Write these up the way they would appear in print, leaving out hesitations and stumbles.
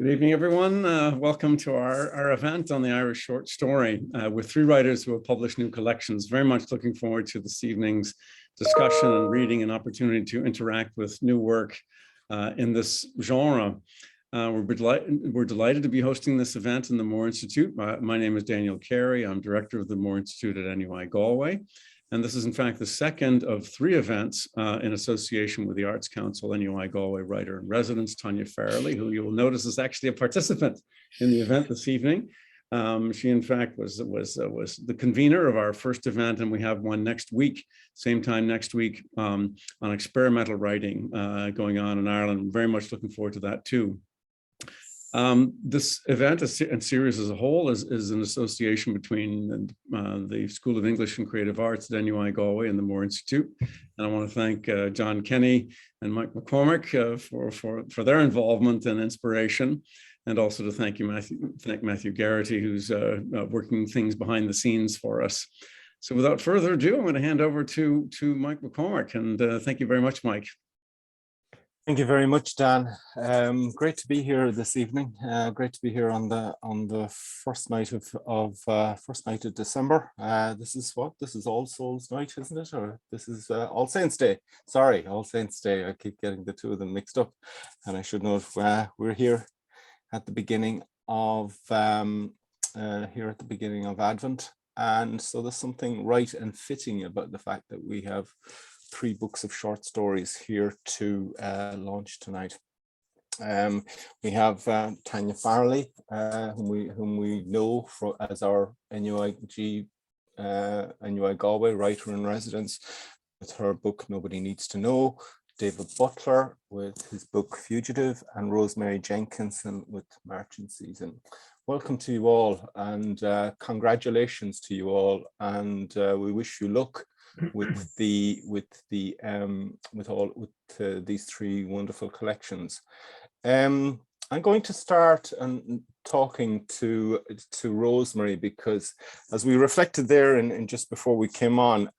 Good evening, everyone. Welcome to our event on the Irish short story with three writers who have published new collections. Very much looking forward to this evening's discussion and reading and opportunity to interact with new work in this genre. We're delighted to be hosting this event in the Moore Institute. My name is Daniel Carey. I'm director of the Moore Institute at NUI Galway. And this is, in fact, the second of three events in association with the Arts Council NUI Galway writer in residence, Tanya Farrelly, who you will notice is actually a participant in the event this evening. She, in fact, was the convener of our first event, and we have one next week, same time next week, on experimental writing going on in Ireland. I'm very much looking forward to that, too. This event and series as a whole is an association between the School of English and Creative Arts at NUI Galway and the Moore Institute. And I want to thank John Kenny and Mike McCormack for their involvement and inspiration. And also to thank Matthew Garrity, who's working things behind the scenes for us. So without further ado, I'm going to hand over to Mike McCormack. And thank you very much, Mike. Thank you very much, Dan. Great to be here this evening. Great to be here on the first night of December. This is All Souls Night, isn't it? Or this is All Saints Day. Sorry, All Saints Day. I keep getting the two of them mixed up, and I should note we're here at the beginning of Advent, and so there's something right and fitting about the fact that we have three books of short stories here to launch tonight. We have Tanya Farrelly, whom we know as our NUI Galway writer in residence with her book Nobody Needs to Know, David Butler with his book Fugitive, and Rosemary Jenkinson with Marching Season. Welcome to you all, and congratulations to you all, and we wish you luck with these three wonderful collections. I'm going to start talking to Rosemary, because as we reflected there and just before we came on,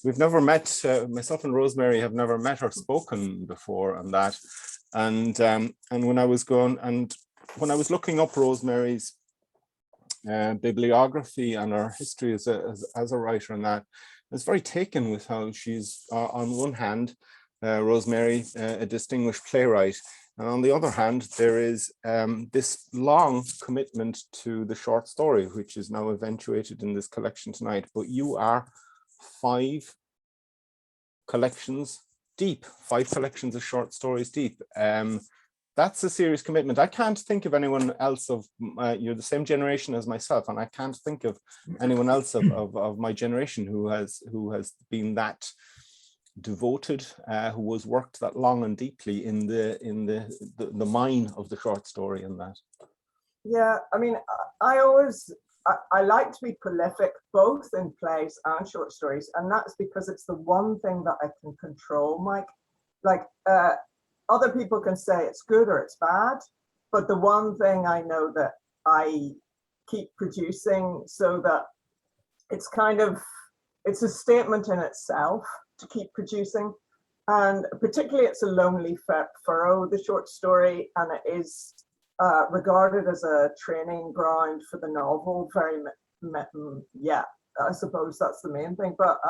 we've never met. Myself and Rosemary have never met or spoken before on that. And when I was looking up Rosemary's bibliography and her history as a writer, and that, I was very taken with how she's, on one hand, Rosemary, a distinguished playwright, and on the other hand, there is this long commitment to the short story, which is now eventuated in this collection tonight. But you are 5 collections of short stories deep. That's a serious commitment. I can't think of anyone else you're the same generation as myself, and I can't think of anyone else of my generation who has been that devoted, who has worked that long and deeply in the mine of the short story and that. Yeah, I mean, I like to be prolific both in plays and short stories, and that's because it's the one thing that I can control, Mike. Like, other people can say it's good or it's bad, but the one thing I know that I keep producing, so that it's a statement in itself to keep producing. And particularly it's a lonely furrow, the short story, and it is regarded as a training ground for the novel. Yeah, I suppose that's the main thing. But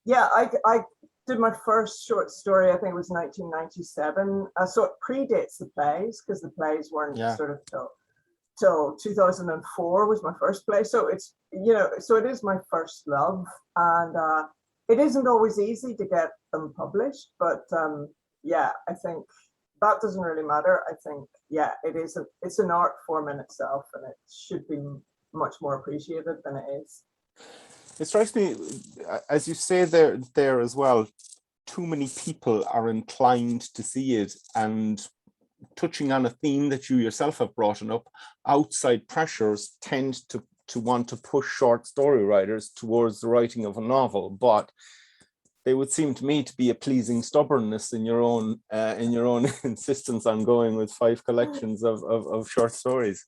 yeah, I did my first short story, I think it was 1997. So it predates the plays, because the plays weren't sort of till 2004 was my first play. So it's, so it is my first love, and it isn't always easy to get them published, but yeah, I think that doesn't really matter. I think, yeah, it's an art form in itself, and it should be much more appreciated than it is. It strikes me, as you say there as well, too many people are inclined to see it, and touching on a theme that you yourself have brought up, outside pressures tend to want to push short story writers towards the writing of a novel, but they would seem to me to be a pleasing stubbornness in your own insistence on going with 5 collections of short stories.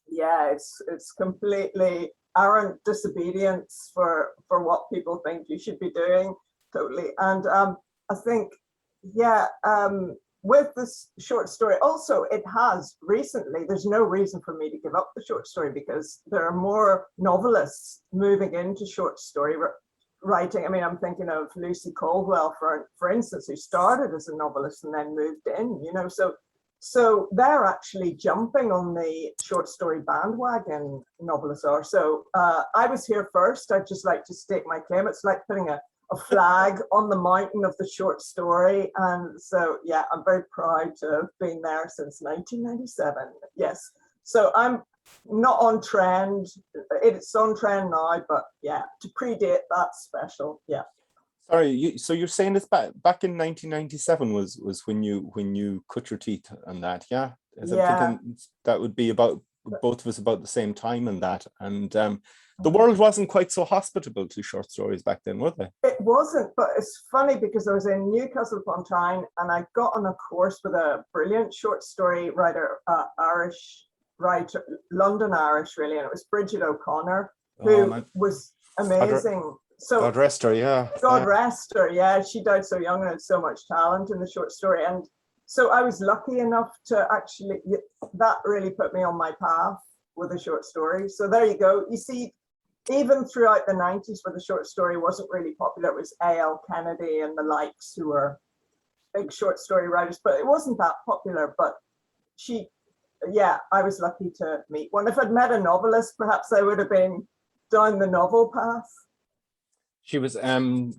Yeah, it's completely arrant disobedience for what people think you should be doing, totally. And I think, yeah, with this short story, also it has recently, there's no reason for me to give up the short story because there are more novelists moving into short story writing. I mean, I'm thinking of Lucy Caldwell, for instance, who started as a novelist and then moved in, you know, so they're actually jumping on the short story bandwagon, novelists are. So I was here first. I'd just like to stake my claim. It's like putting a flag on the mountain of the short story. And so, yeah, I'm very proud to have been there since 1997. Yes. So I'm not on trend. It's on trend now, but yeah, to predate, that's special. Yeah. Sorry, so you're saying this back in 1997 was when you cut your teeth and that, yeah? As I'm thinking that would be about both of us about the same time and that. And the world wasn't quite so hospitable to short stories back then, were they? It wasn't, but it's funny because I was in Newcastle upon Tyne and I got on a course with a brilliant short story writer, Irish writer, London Irish really, and it was Bridget O'Connor, who was amazing. So God rest her, yeah. God rest her, yeah. She died so young and had so much talent in the short story. And so I was lucky enough to actually, that really put me on my path with a short story. So there you go. You see, even throughout the 90s where the short story wasn't really popular, it was A.L. Kennedy and the likes who were big short story writers, but it wasn't that popular. But I was lucky to meet one. If I'd met a novelist, perhaps I would have been down the novel path. She was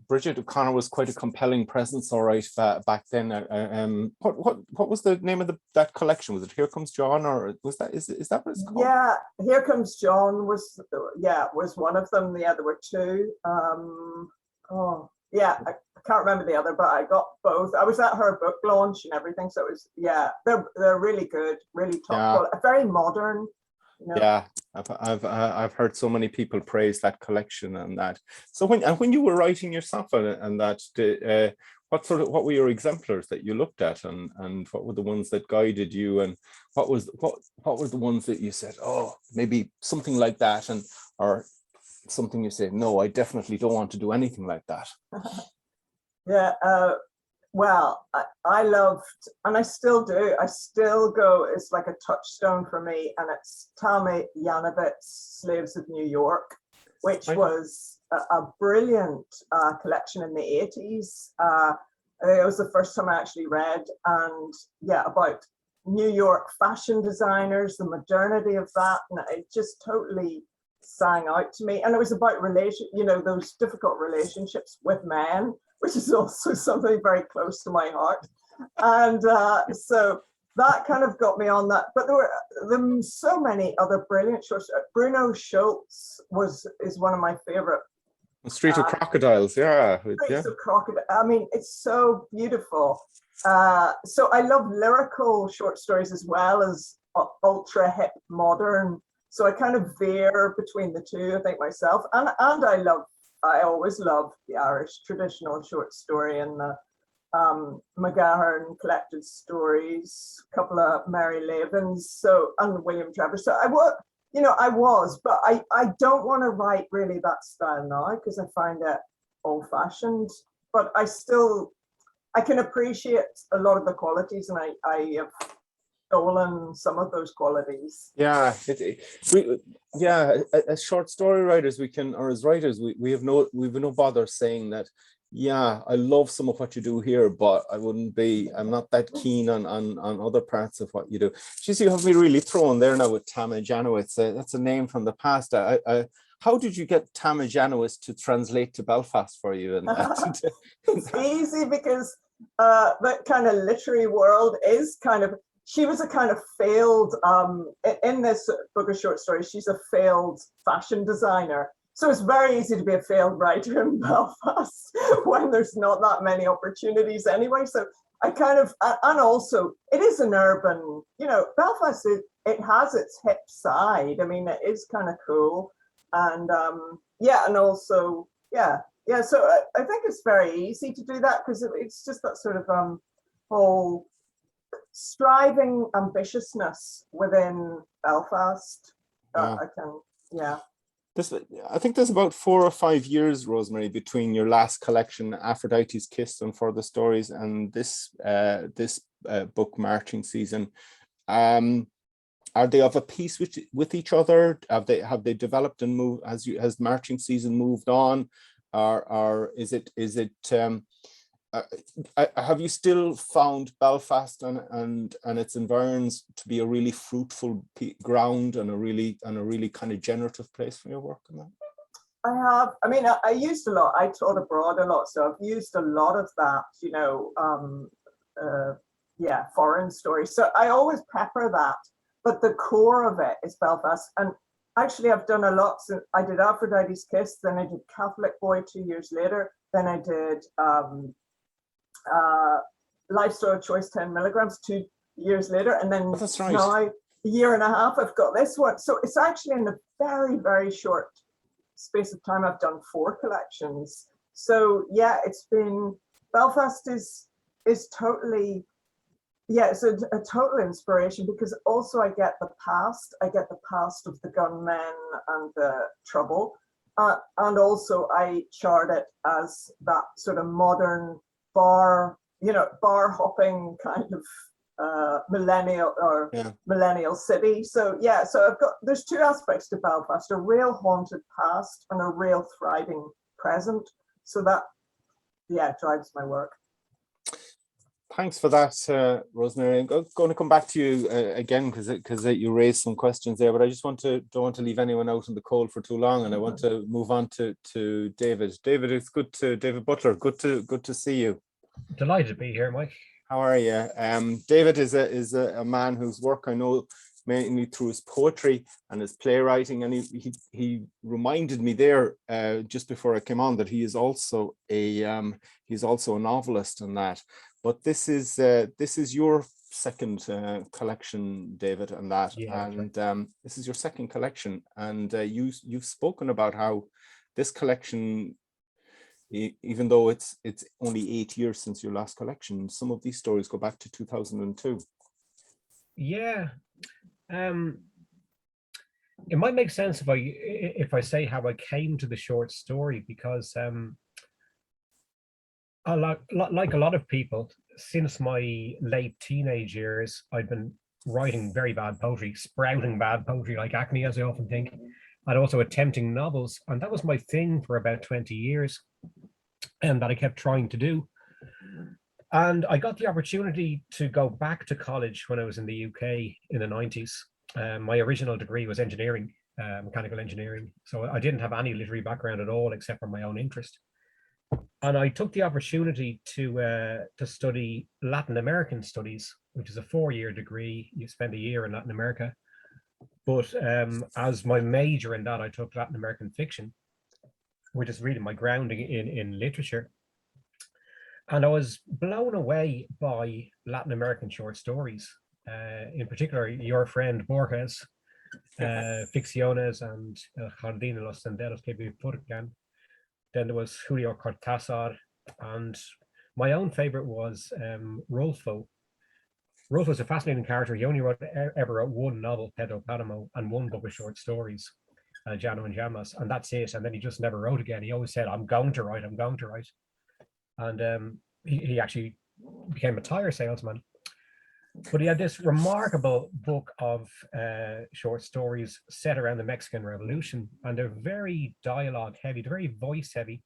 Bridget O'Connor was quite a compelling presence, all right, back then. What was the name of that collection? Was it Here Comes John, or was that is that what it's called? Yeah, Here Comes John was one of them. Yeah, there were two. I can't remember the other, but I got both. I was at her book launch and everything, so it was they're really good, really top quality, very modern. You know? Yeah, I've heard so many people praise that collection and that. So when you were writing yourself and that, what were your exemplars that you looked at, and what were the ones that guided you, and what were the ones that you said, oh, maybe something like that, or something you said, no, I definitely don't want to do anything like that? Well, I loved, and I still do, I still go, it's like a touchstone for me, and it's Tami Janowitz's Slaves of New York, which was a brilliant collection in the 80s. It was the first time I actually read, and about New York fashion designers, the modernity of that, and it just totally sang out to me. And it was about those difficult relationships with men, which is also something very close to my heart. And so that kind of got me on that. But there were so many other brilliant shorts. Bruno Schultz is one of my favorite. Street of Crocodiles, yeah. Streets of Crocodile. I mean, it's so beautiful. So I love lyrical short stories as well as ultra hip modern. So I kind of veer between the two, I think, myself. And I always loved the Irish traditional short story and the McGahern collected stories, a couple of Mary Lavins, and William Trevor. So I was, but I don't want to write really that style now because I find it old-fashioned. But I can appreciate a lot of the qualities, and I have stolen some of those qualities. Yeah, as short story writers, or as writers, we have no bother saying that. Yeah, I love some of what you do here, but I'm not that keen on other parts of what you do. Geez, you have me really thrown there now with Tami Janowitz. That's a name from the past. How did you get Tami Janowitz to translate to Belfast for you? And it's easy because that kind of literary world is kind of. She was a kind of failed, in this book of short stories, she's a failed fashion designer. So it's very easy to be a failed writer in Belfast when there's not that many opportunities anyway. So I kind of, and also it is an urban, Belfast, it has its hip side. I mean, it is kind of cool. And and also, so I think it's very easy to do that because it's just that sort of whole striving ambitiousness within Belfast. I think there's about 4 or 5 years, Rosemary, between your last collection, Aphrodite's Kiss and For the Stories, and this book, Marching Season. Are they of a piece with each other? Have they developed and moved? Has Marching Season moved on, or is it have you still found Belfast and its environs to be a really fruitful ground and a really kind of generative place for your work? In that? I have. I mean, I used a lot. I taught abroad a lot, so I've used a lot of that. Foreign stories. So I always pepper that, but the core of it is Belfast. And actually, I've done a lot. So I did Aphrodite's Kiss, then I did Catholic Boy 2 years later, then I did Lifestyle Choice 10 milligrams 2 years later, and then now a year and a half I've got this one. So it's actually in a very, very short space of time I've done 4 collections. So yeah, it's been, Belfast is totally, it's a total inspiration, because also I get the past of the gunmen and the trouble, and also I chart it as that sort of modern bar hopping kind of millennial city. So yeah, so there's 2 aspects to Belfast: a real haunted past and a real thriving present. So that drives my work. Thanks for that, Rosemary. I'm going to come back to you again because you raised some questions there, but I just don't want to leave anyone out in the cold for too long, and I want to move on to David. David, it's David Butler. Good to see you. Delighted to be here, Mike. How are you? David is a man whose work I know mainly through his poetry and his playwriting, and he reminded me there just before I came on that he is also a novelist and that. But this is your second collection, David, and that, and this is your second collection, and you've spoken about how this collection, even though it's only 8 years since your last collection, some of these stories go back to 2002. Yeah, it might make sense if I say how I came to the short story, because like a lot of people, since my late teenage years, I've been writing very bad poetry, sprouting bad poetry like acne, as I often think, and also attempting novels, and that was my thing for about 20 years. And that I kept trying to do. And I got the opportunity to go back to college when I was in the UK in the 90s. My original degree was engineering, mechanical engineering. So I didn't have any literary background at all, except for my own interest. And I took the opportunity to study Latin American studies, which is a 4-year degree. You spend a year in Latin America. But as my major in that, I took Latin American fiction, which is really my grounding in literature. And I was blown away by Latin American short stories, in particular, your friend Borges, Ficciones, and Jardín de los Senderos que Bifurcan. Then there was Julio Cortázar, and my own favorite was Rolfo. Rolfo's a fascinating character. He only ever wrote 1 novel, Pedro Páramo, and 1 book of short stories, Llano and Llamas, and that's it. And then he just never wrote again. He always said, I'm going to write. And he actually became a tire salesman. But he had this remarkable book of short stories set around the Mexican Revolution, and they're very dialogue heavy, they're very voice heavy.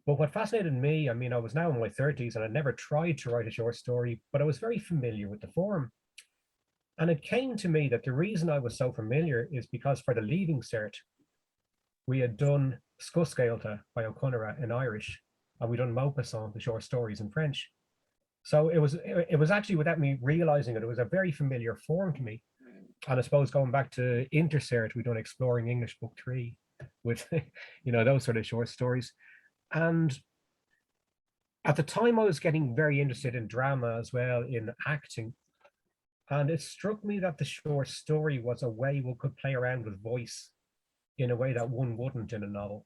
But what fascinated me, I mean, I was now in my 30s and I'd never tried to write a short story, but I was very familiar with the form. And it came to me that the reason I was so familiar is because for the Leaving Cert, we had done Scotsgaelta by O'Connor in Irish, and we'd done Maupassant, the short stories, in French. So it was actually, without me realizing it was a very familiar form to me. And I suppose going back to Intercert, we'd done Exploring English Book 3 with, those sort of short stories. And at the time I was getting very interested in drama as well, in acting. And it struck me that the short story was a way one could play around with voice in a way that one wouldn't in a novel.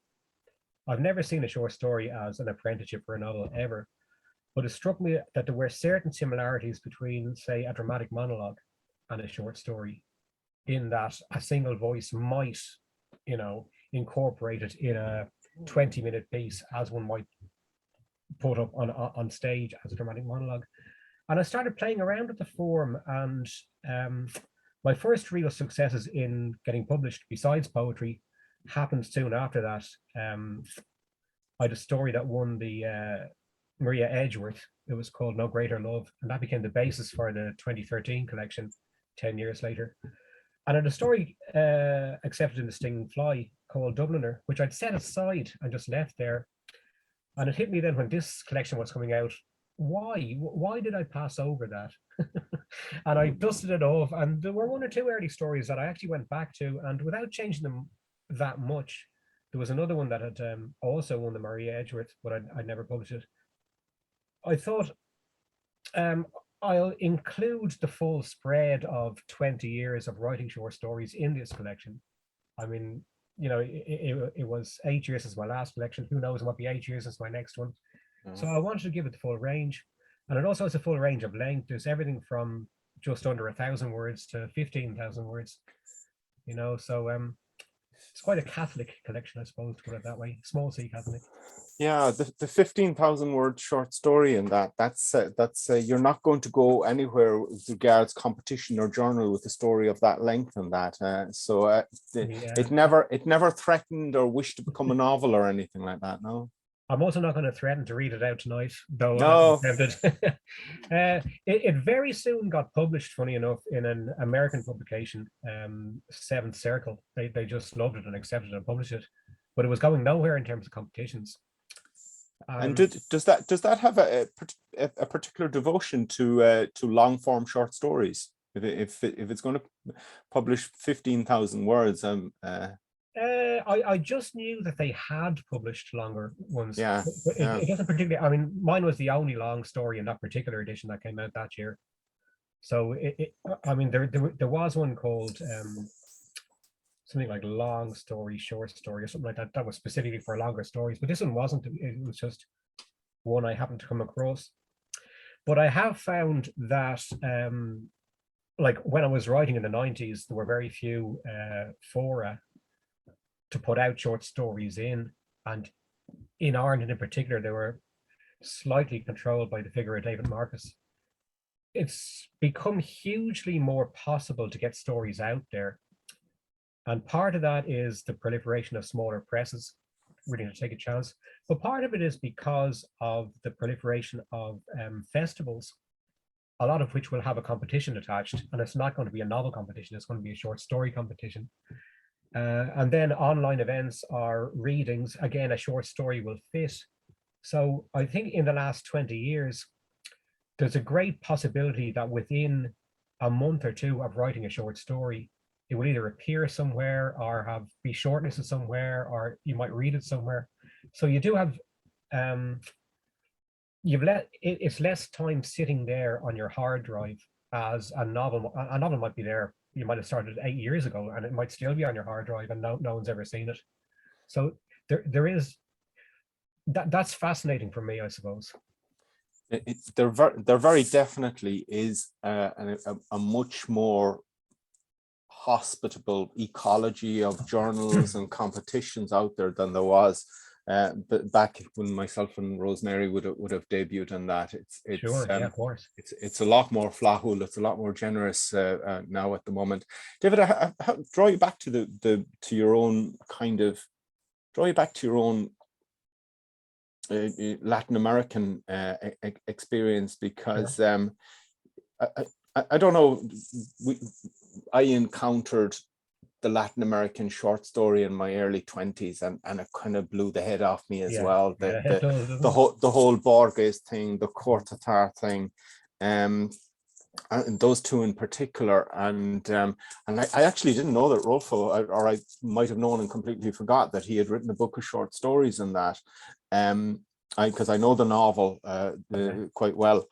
I've never seen a short story as an apprenticeship for a novel ever, but it struck me that there were certain similarities between, say, a dramatic monologue and a short story, in that a single voice might, incorporate it in a 20-minute piece, as one might put up on stage as a dramatic monologue. And I started playing around with the form, and my first real successes in getting published, besides poetry, happened soon after that. I had a story that won the Maria Edgeworth. It was called No Greater Love, and that became the basis for the 2013 collection 10 years later. And I had a story accepted in the Stinging Fly called Dubliner, which I'd set aside and just left there. And it hit me then when this collection was coming out, why did I pass over that? And I dusted it off, and there were one or two early stories that I actually went back to, and without changing them that much, there was another one that had also won the Maria Edgeworth, but I'd never published it. I thought I'll include the full spread of 20 years of writing short stories in this collection. I mean, you know, it was 8 years since my last collection. Who knows, it might be 8 years since my next one. So I wanted to give it the full range. And it also has a full range of length. There's everything from just under 1,000 words to 15,000 words, you know, so it's quite a Catholic collection, I suppose, to put it that way. Small C Catholic. Yeah, the 15,000 word short story in that's you're not going to go anywhere with regards competition or journal with a story of that length and that. It never threatened or wished to become a novel or anything like that. No. I'm also not going to threaten to read it out tonight, though. No. It very soon got published, funny enough, in an American publication, Seventh Circle. They just loved it and accepted it and published it, but it was going nowhere in terms of competitions. And does that have a particular devotion to long form short stories? If it's going to publish 15,000 words, I just knew that they had published longer ones. Yeah, but it doesn't particularly. I mean, mine was the only long story in that particular edition that came out that year. So I mean, there was one called something like long story, short story, or something like that. That was specifically for longer stories, but this one wasn't. It was just one I happened to come across. But I have found that, like when I was writing in the 90s, there were very few fora to put out short stories in, and in Ireland in particular, they were slightly controlled by the figure of David Marcus. It's become hugely more possible to get stories out there, and part of that is the proliferation of smaller presses willing to take a chance, but part of it is because of the proliferation of festivals, a lot of which will have a competition attached, and it's not going to be a novel competition, it's going to be a short story competition. And then online events or readings, again, a short story will fit. So I think in the last 20 years, there's a great possibility that within a month or two of writing a short story, it will either appear somewhere or be shortlisted somewhere, or you might read it somewhere. So you do have, it's less time sitting there on your hard drive as a novel. A novel might be there. You might have started 8 years ago and it might still be on your hard drive and no one's ever seen it. So there is, that's fascinating for me, I suppose. There very definitely is a much more hospitable ecology of journals and competitions out there than there was but back when myself and Rosemary would have debuted on that. It's sure, yeah, of course. It's a lot more flahul, it's a lot more generous now at the moment. David, I draw you back to your own kind of Latin American experience, because sure. I don't know, I encountered the Latin American short story in my early 20s, and it kind of blew the head off me as well. The whole Borges thing, the Cortázar thing, and those two in particular. And I actually didn't know that Rolfo, or I might have known and completely forgot that he had written a book of short stories in that. Because I know the novel quite well.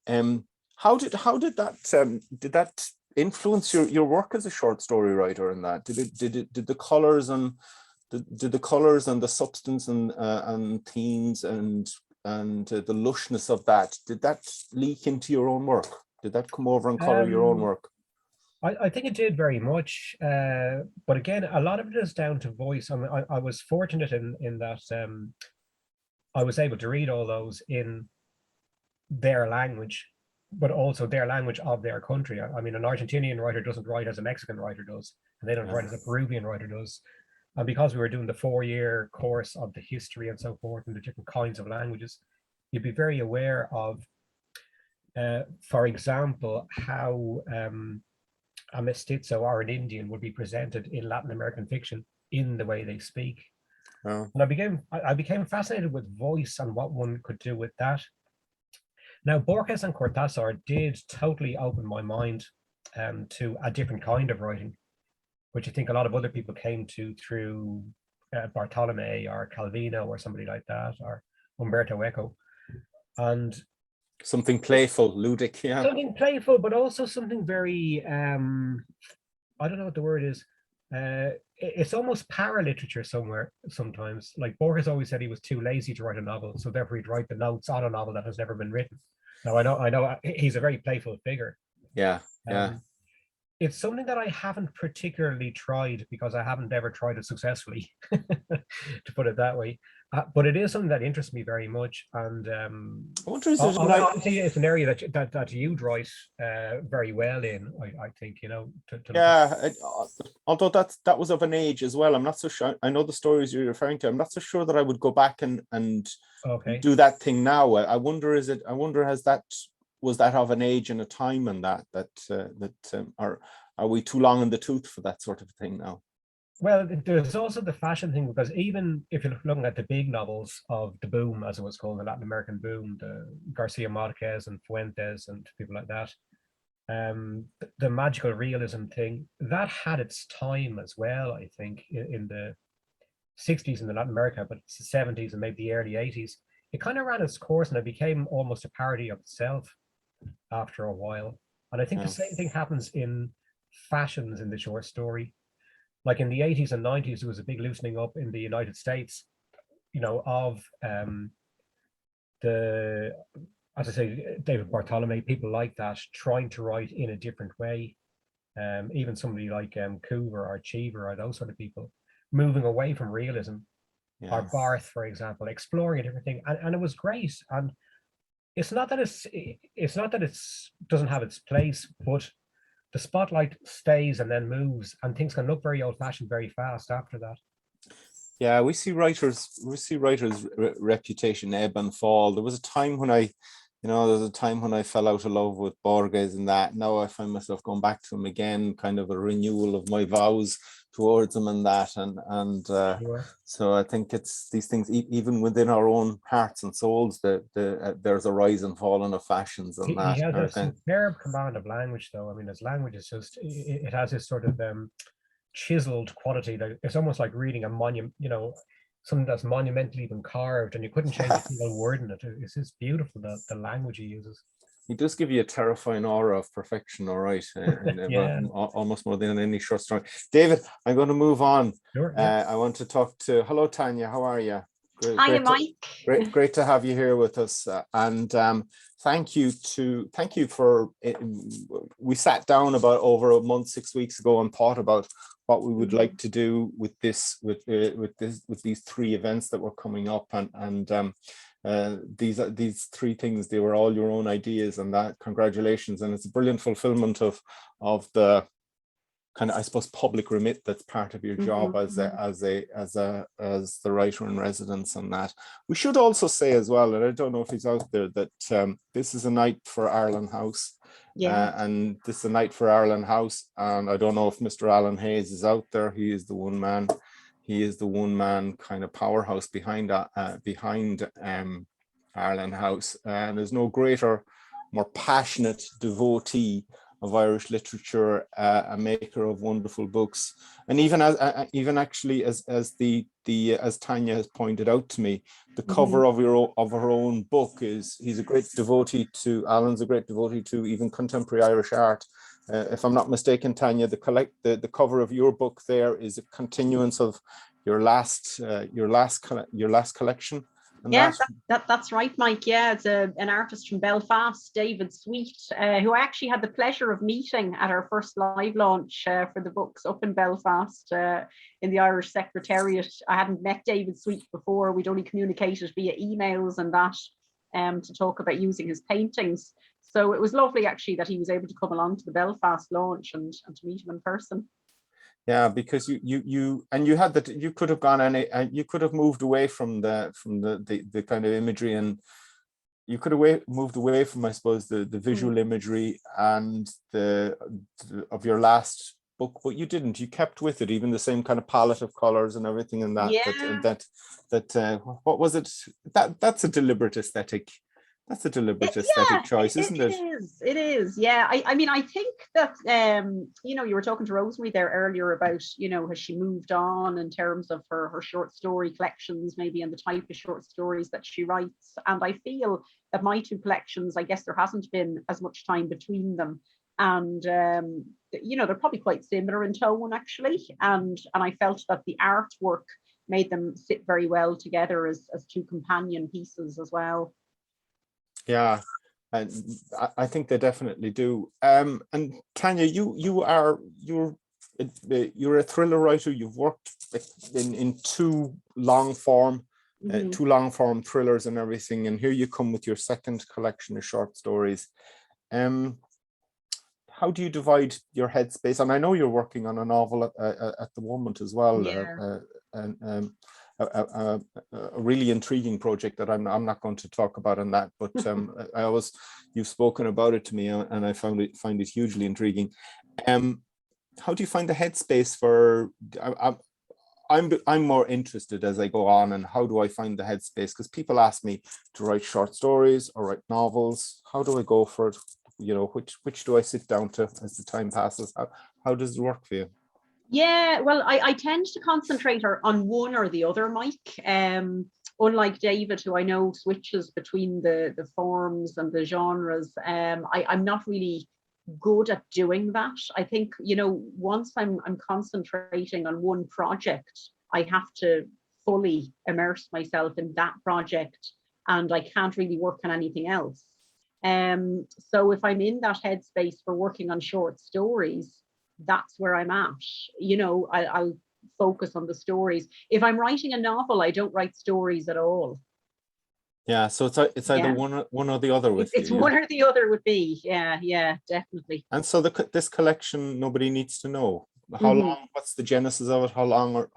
How did that influence your work as a short story writer in that? Did the colors and the substance and themes and the lushness of that, did that leak into your own work? Did that come over and color your own work? I think it did very much, but again, a lot of it is down to voice. I mean, I was fortunate in that I was able to read all those in their language, but also their language of their country. I mean, an Argentinian writer doesn't write as a Mexican writer does, and they don't write as a Peruvian writer does. And because we were doing the 4-year course of the history and so forth and the different kinds of languages, you'd be very aware of, for example, how a mestizo or an Indian would be presented in Latin American fiction in the way they speak. Oh. And I became fascinated with voice and what one could do with that. Now, Borges and Cortázar did totally open my mind to a different kind of writing, which I think a lot of other people came to through Bartolome or Calvino or somebody like that, or Umberto Eco. And something playful, ludic, yeah. Something playful, but also something very, I don't know what the word is. It's almost para-literature sometimes. Like Borges always said he was too lazy to write a novel, so therefore he'd write the notes on a novel that has never been written. Now, I know he's a very playful figure. Yeah. It's something that I haven't particularly tried because I haven't ever tried it successfully, to put it that way. But it is something that interests me very much, and I wonder is obviously it's an area that you'd write very well in. I think, you know. Although that was of an age as well. I'm not so sure. I know the stories you're referring to. I'm not so sure that I would go back and do that thing now. I wonder was that of an age and a time, and are we too long in the tooth for that sort of thing now? Well, there's also the fashion thing, because even if you're looking at the big novels of the boom, as it was called, the Latin American boom, the Garcia Marquez and Fuentes and people like that, the magical realism thing, that had its time as well, I think, in the 60s in Latin America, but it's the 70s and maybe the early 80s. It kind of ran its course and it became almost a parody of itself after a while. And I think the same thing happens in fashions in the short story. Like in the 80s and 90s, there was a big loosening up in the United States, you know, of as I say, David Bartolome, people like that, trying to write in a different way. Even somebody like Coover or Cheever or those sort of people, moving away from realism. Or Barth, for example, exploring a different thing. And it was great. And it's not that it doesn't have its place, but the spotlight stays and then moves, and things can look very old-fashioned very fast after that. Yeah, we see writers' reputation ebb and fall. There was a time when I fell out of love with Borges and that. Now I find myself going back to him again, kind of a renewal of my vows towards him and that. So I think it's these things, even within our own hearts and souls, that there's a rise and fall of fashions and that. He has a superb command of language, though. I mean, his language is just, it has this sort of chiseled quality that it's almost like reading a monument, you know, something that's monumentally been carved, and you couldn't change a single word in it. It's just beautiful, the language he uses. He does give you a terrifying aura of perfection, all right, almost more than any short story. David, I'm going to move on. Sure, I want to talk to, hello, Tanya, how are you? Hi, Mike. Great to have you here with us, and thank you for it. We sat down about over a month, 6 weeks ago, and thought about what we would like to do with these 3 events that were coming up, and these 3 things, they were all your own ideas, and that, congratulations. And it's a brilliant fulfillment of the kind of, I suppose, public remit that's part of your job as the writer in residence on that. We should also say as well, and I don't know if he's out there, that this is a night for Arlen House. And this is a night for Arlen House, and I don't know if Mr. Alan Hayes is out there. He is the one man kind of powerhouse behind Arlen House, and there's no greater, more passionate devotee of Irish literature, a maker of wonderful books, and even actually as Tanya has pointed out to me, the cover of her own book is, Alan's a great devotee to even contemporary Irish art. If I'm not mistaken, Tanya, the cover of your book there is a continuance of your last collection. Yeah, that's right, Mike. Yeah, it's an artist from Belfast, David Sweet, who I actually had the pleasure of meeting at our first live launch for the books up in Belfast in the Irish Secretariat. I hadn't met David Sweet before. We'd only communicated via emails and that to talk about using his paintings. So it was lovely actually that he was able to come along to the Belfast launch and to meet him in person. Yeah, because you had that, you could have gone you could have moved away from the kind of imagery, and you could have moved away from, I suppose, the visual imagery and of your last book, but you didn't. You kept with it, even the same kind of palette of colors and everything, and what was it? That's a deliberate aesthetic. That's a deliberate aesthetic choice, isn't it? It is. Yeah. I mean, I think that, you were talking to Rosemary there earlier about, has she moved on in terms of her short story collections, maybe, and the type of short stories that she writes. And I feel that my two collections, I guess there hasn't been as much time between them. And, they're probably quite similar in tone, actually. And I felt that the artwork made them sit very well together as two companion pieces as well. Yeah, and I think they definitely do. And Tanya, you're a thriller writer. You've worked in two long form thrillers and everything, and here you come with your second collection of short stories. How do you divide your headspace? And I know you're working on a novel at the moment as well. Yeah. A really intriguing project that I'm not going to talk about on that, but you've spoken about it to me, and I find it hugely intriguing. How do you find the headspace for? I'm more interested as I go on, and how do I find the headspace? Because people ask me to write short stories or write novels. How do I go for it? Which do I sit down to as the time passes? How does it work for you? Yeah, well, I tend to concentrate on one or the other, Mike. Unlike David, who I know switches between the forms and the genres, I'm not really good at doing that. I think, once I'm concentrating on one project, I have to fully immerse myself in that project, and I can't really work on anything else. So if I'm in that headspace for working on short stories, that's where I'm at. I'll focus on the stories. If I'm writing a novel, I don't write stories at all. Yeah, so it's either one or the other with it's you. One or the other would be. Yeah, definitely. And so this collection, Nobody Needs to Know. How long? What's the genesis of it? How long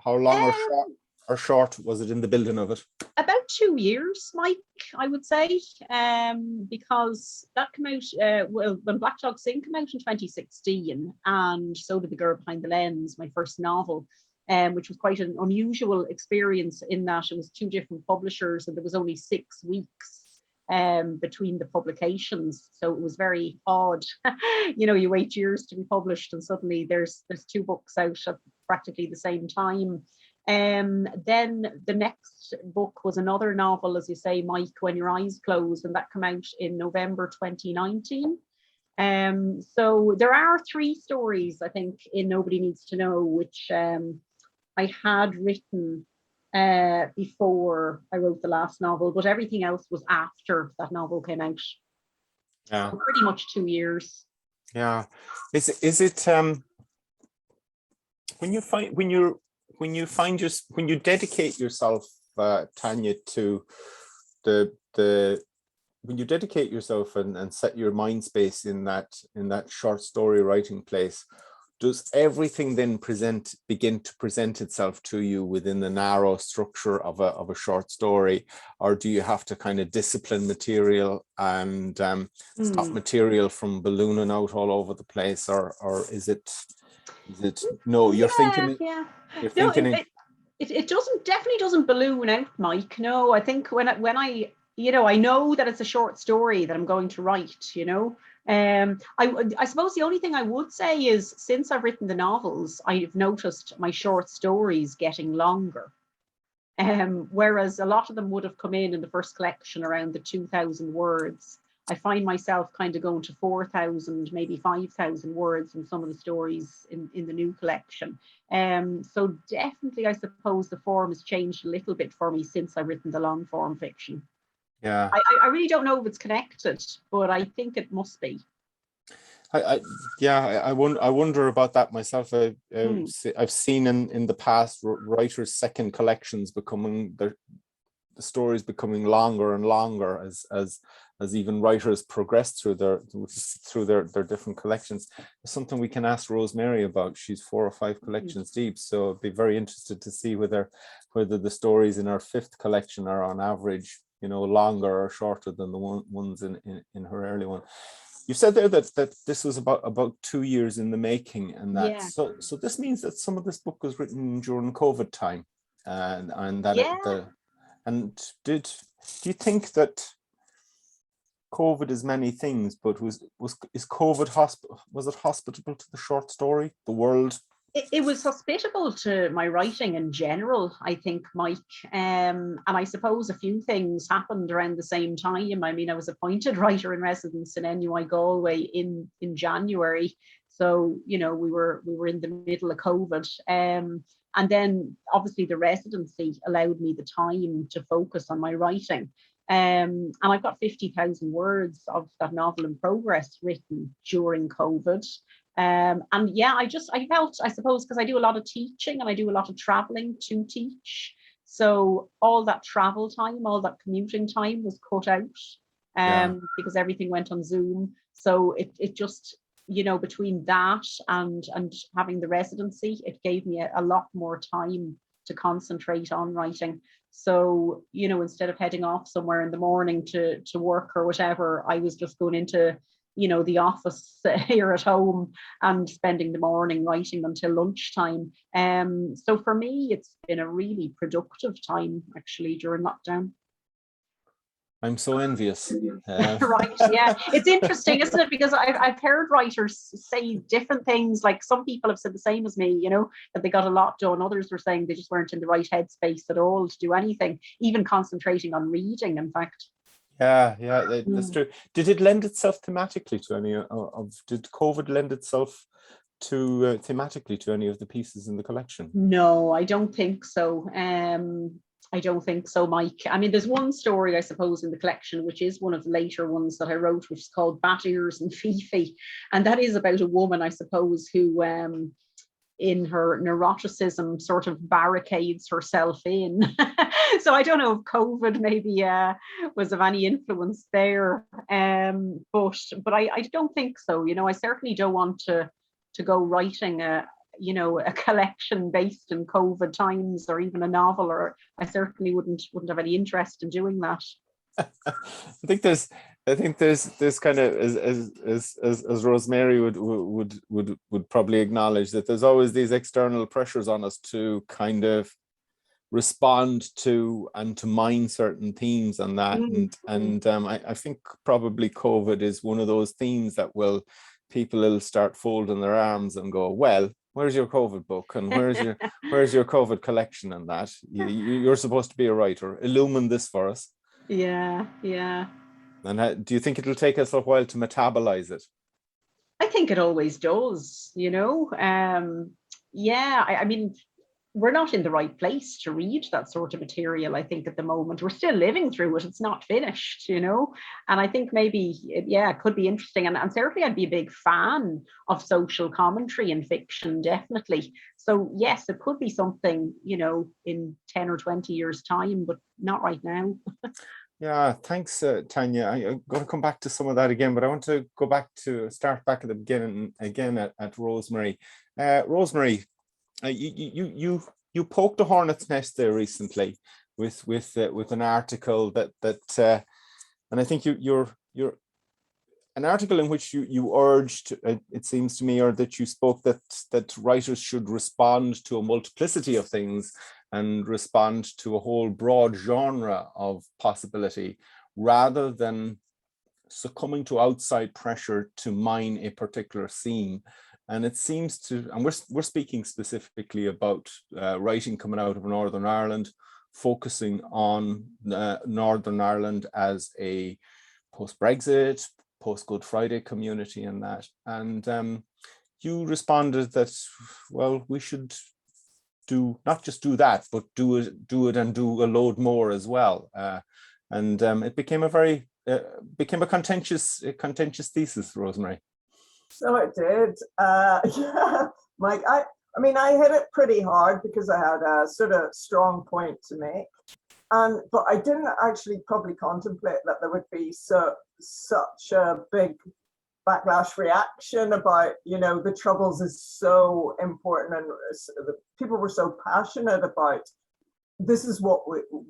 or short was it in the building of it? About 2 years, Mike, I would say, because that came out, when Black Dog Sing came out in 2016, and so did The Girl Behind the Lens, my first novel, which was quite an unusual experience in that it was two different publishers and there was only 6 weeks between the publications. So it was very odd. You wait years to be published and suddenly there's two books out at practically the same time. Then the next book was another novel, as you say, Mike, When Your Eyes Close, and that came out in November 2019. So there are 3 stories, I think, in Nobody Needs to Know, which I had written before I wrote the last novel, but everything else was after that novel came out. Yeah, so pretty much 2 years. Yeah, is it when you dedicate yourself, Tanya, to when you dedicate yourself and set your mind space in that short story writing place, does everything then begin to present itself to you within the narrow structure of a short story, or do you have to kind of discipline material and stop material from ballooning out all over the place, or is it no? You're thinking. You're thinking. It definitely doesn't balloon out, Mike. No, I think when I I know that it's a short story that I'm going to write. I suppose the only thing I would say is, since I've written the novels, I've noticed my short stories getting longer. Whereas a lot of them would have come in the first collection around the 2,000 words. I find myself kind of going to 4,000, maybe 5,000 words in some of the stories in the new collection. So definitely, I suppose the form has changed a little bit for me since I've written the long form fiction. Yeah, I really don't know if it's connected, but I think it must be. I wonder about that myself. I've seen in the past writers' second collections becoming the stories becoming longer and longer as even writers progress through their different collections. It's something we can ask Rosemary about. She's 4 or 5 collections deep, so I'd be very interested to see whether the stories in our 5th collection are on average, you know, longer or shorter than the ones in her early one. You said there that this was about 2 years in the making, and that so this means that some of this book was written during COVID time, and that do you think that COVID is many things, but is COVID was it hospitable to the short story, the world? It was hospitable to my writing in general, I think, Mike. And I suppose a few things happened around the same time. I mean, I was appointed writer in residence in NUI Galway in January. So, you know, we were in the middle of COVID. And then obviously the residency allowed me the time to focus on my writing. And I've got 50,000 words of that novel in progress written during COVID. And yeah, I felt, I suppose, because I do a lot of teaching and I do a lot of traveling to teach. So all that travel time, all that commuting time was cut out because everything went on Zoom. So it just, you know, between that and having the residency, it gave me a lot more time to concentrate on writing. So, you know, instead of heading off somewhere in the morning to work or whatever, I was just going into, you know, the office here at home and spending the morning writing until lunchtime. So for me, it's been a really productive time actually during lockdown. I'm so envious. Right, yeah. It's interesting, isn't it? Because I've heard writers say different things. Like some people have said the same as me, you know, that they got a lot done. Others were saying they just weren't in the right headspace at all to do anything, even concentrating on reading, in fact. Yeah, that's true. Did it lend itself thematically to any did COVID lend itself to thematically to any of the pieces in the collection? No, I don't think so. I don't think so, Mike. I mean, there's one story, I suppose, in the collection, which is one of the later ones that I wrote, which is called Bat Ears and Fifi. And that is about a woman, I suppose, who in her neuroticism sort of barricades herself in. So I don't know if COVID maybe was of any influence there. But I don't think so. You know, I certainly don't want to go writing a collection based in COVID times, or even a novel, or I certainly wouldn't have any interest in doing that. I think there's kind of, as Rosemary would probably acknowledge, that there's always these external pressures on us to kind of respond to and to mine certain themes on that. I think probably COVID is one of those themes that people will start folding their arms and go, well, where's your COVID book, and where's your COVID collection, and that you're supposed to be a writer, illumine this for us. Yeah. And do you think it'll take us a while to metabolize it? I think it always does, you know. I mean, we're not in the right place to read that sort of material, I think, at the moment. We're still living through it. It's not finished, you know. And I think maybe, it could be interesting. And certainly I'd be a big fan of social commentary in fiction, definitely. So yes, it could be something, you know, in 10 or 20 years' time, but not right now. Yeah, thanks, Tanya. I'm going to come back to some of that again, but I want to start back at the beginning again at Rosemary. Rosemary, you poked a hornet's nest there recently with an article that and I think you're an article in which you urged, it seems to me, or that you spoke that writers should respond to a multiplicity of things and respond to a whole broad genre of possibility, rather than succumbing to outside pressure to mine a particular theme. And it seems to, and we're speaking specifically about writing coming out of Northern Ireland, focusing on Northern Ireland as a post-Brexit, post-Good Friday community and that. And you responded that, well, we should not just do that, but do it and do a load more as well. And it became a contentious thesis, Rosemary. So it did. Yeah, Mike, I mean, I hit it pretty hard because I had a sort of strong point to make. But I didn't actually probably contemplate that there would be such a big backlash reaction about, the Troubles is so important, and people were so passionate about this is what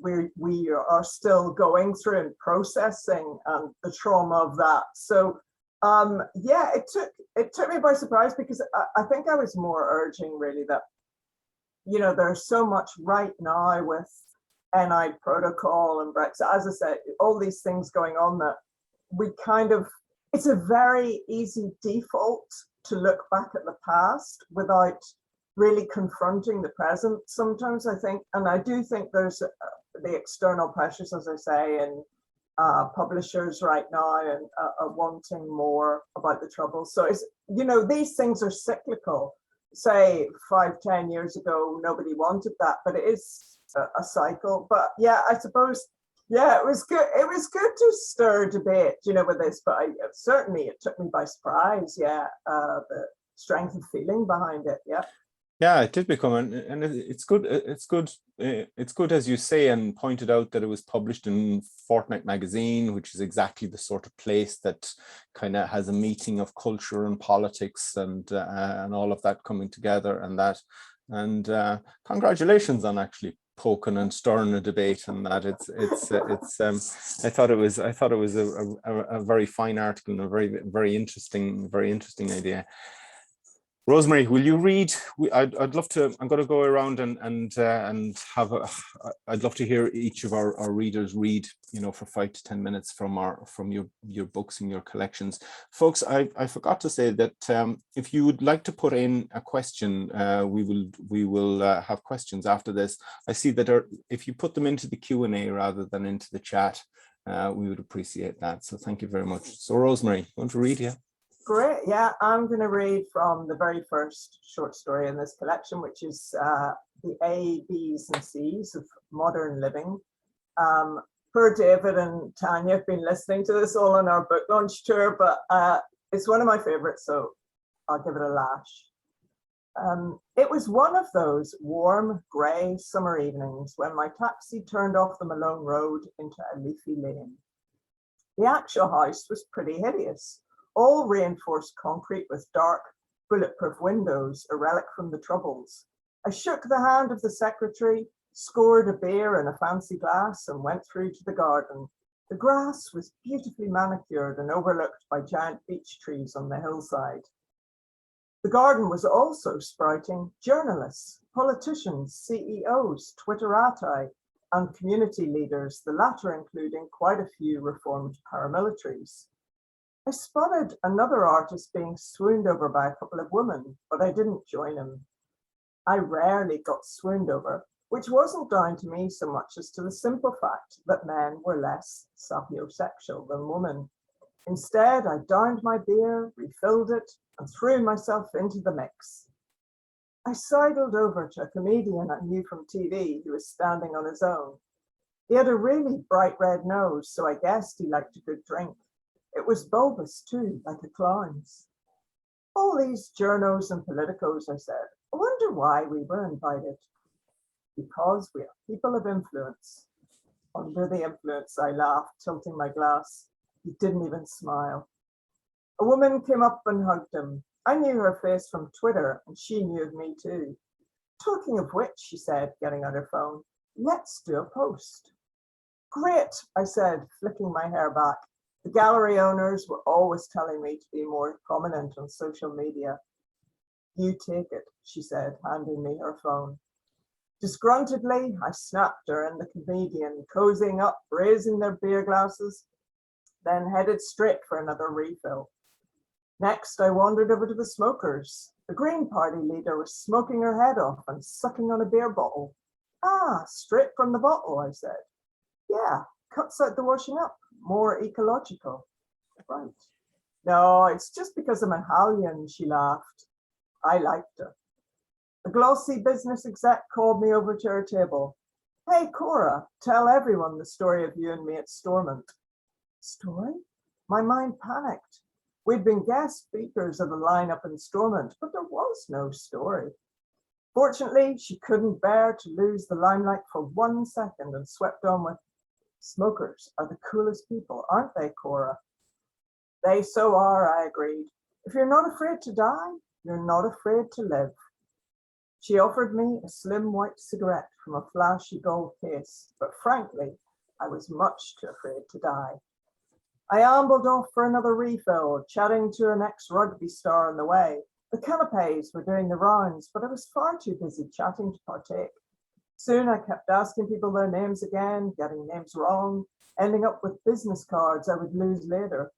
we are still going through and processing, and the trauma of that. So yeah, it took me by surprise, because I think I was more urging really that, there's so much right now with NI protocol and Brexit, as I said, all these things going on, that we it's a very easy default to look back at the past without really confronting the present sometimes, I think. And I do think there's the external pressures, as I say, and publishers right now and are wanting more about the Troubles. So it's, these things are cyclical. Say 5-10 years ago, nobody wanted that, but it is a cycle. But yeah, I suppose, yeah, it was good. It was good to stir debate, with this, but certainly it took me by surprise. Yeah, the strength of feeling behind it. Yeah. Yeah, it did become, and it's good. It's good. It's good, as you say, and pointed out that it was published in Fortnight magazine, which is exactly the sort of place that kind of has a meeting of culture and politics and all of that coming together, and that. And congratulations on actually poking and stirring a debate, and that I thought it was a very fine article and a very interesting idea. Rosemary, will you read? I'd love to. I'm going to go around and have I'd love to hear each of our readers read, for 5 to 10 minutes from your books and your collections, folks. I forgot to say that if you would like to put in a question, we will have questions after this. I see that if you put them into the Q&A rather than into the chat, we would appreciate that. So thank you very much. So Rosemary, you want to read? Yeah. Great. Yeah, I'm going to read from the very first short story in this collection, which is the A, B's and C's of modern living. Poor David and Tanya have been listening to this all on our book launch tour, but it's one of my favorites, so I'll give it a lash. It was one of those warm, grey summer evenings when my taxi turned off the Malone Road into a leafy lane. The actual house was pretty hideous. All reinforced concrete with dark, bulletproof windows, a relic from the Troubles. I shook the hand of the secretary, scored a beer in a fancy glass, and went through to the garden. The grass was beautifully manicured and overlooked by giant beech trees on the hillside. The garden was also sprouting journalists, politicians, CEOs, Twitterati, and community leaders, the latter including quite a few reformed paramilitaries. I spotted another artist being swooned over by a couple of women, but I didn't join him. I rarely got swooned over, which wasn't down to me so much as to the simple fact that men were less sapiosexual than women. Instead, I downed my beer, refilled it, and threw myself into the mix. I sidled over to a comedian I knew from TV who was standing on his own. He had a really bright red nose, so I guessed he liked a good drink. It was bulbous too, like a clown's. All these journos and politicos, I said. I wonder why we were invited. Because we are people of influence. Under the influence, I laughed, tilting my glass. He didn't even smile. A woman came up and hugged him. I knew her face from Twitter, and she knew of me too. Talking of which, she said, getting on her phone, let's do a post. Great, I said, flicking my hair back. The gallery owners were always telling me to be more prominent on social media. You take it, she said, handing me her phone. Disgruntledly, I snapped her and the comedian, cozying up, raising their beer glasses, then headed straight for another refill. Next, I wandered over to the smokers. The Green Party leader was smoking her head off and sucking on a beer bottle. Ah, straight from the bottle, I said. Yeah, cuts out the washing up, more ecological. Right. No, it's just because I'm an Hallian, she laughed. I liked her. A glossy business exec called me over to her table. Hey, Cora, tell everyone the story of you and me at Stormont. Story? My mind panicked. We'd been guest speakers of the lineup in Stormont, but there was no story. Fortunately, she couldn't bear to lose the limelight for 1 second and swept on with, "Smokers are the coolest people, aren't they, Cora?" "They so are," I agreed. "If you're not afraid to die, you're not afraid to live." She offered me a slim white cigarette from a flashy gold case, but frankly, I was much too afraid to die. I ambled off for another refill, chatting to an ex-rugby star on the way. The canapes were doing the rounds, but I was far too busy chatting to partake. Soon I kept asking people their names again, getting names wrong, ending up with business cards I would lose later.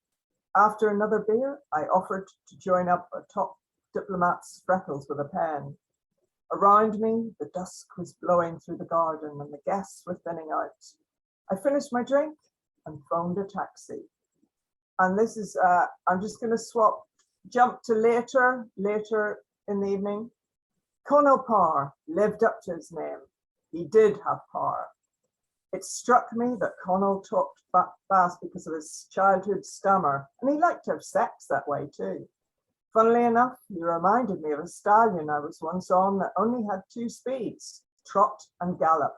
After another beer, I offered to join up a top diplomat's freckles with a pen. Around me, the dusk was blowing through the garden and the guests were thinning out. I finished my drink and phoned a taxi. And this is, I'm just going to jump to later in the evening. Conall Parr lived up to his name. He did have power. It struck me that Conall talked fast because of his childhood stammer, and he liked to have sex that way too. Funnily enough, he reminded me of a stallion I was once on that only had 2 speeds, trot and gallop.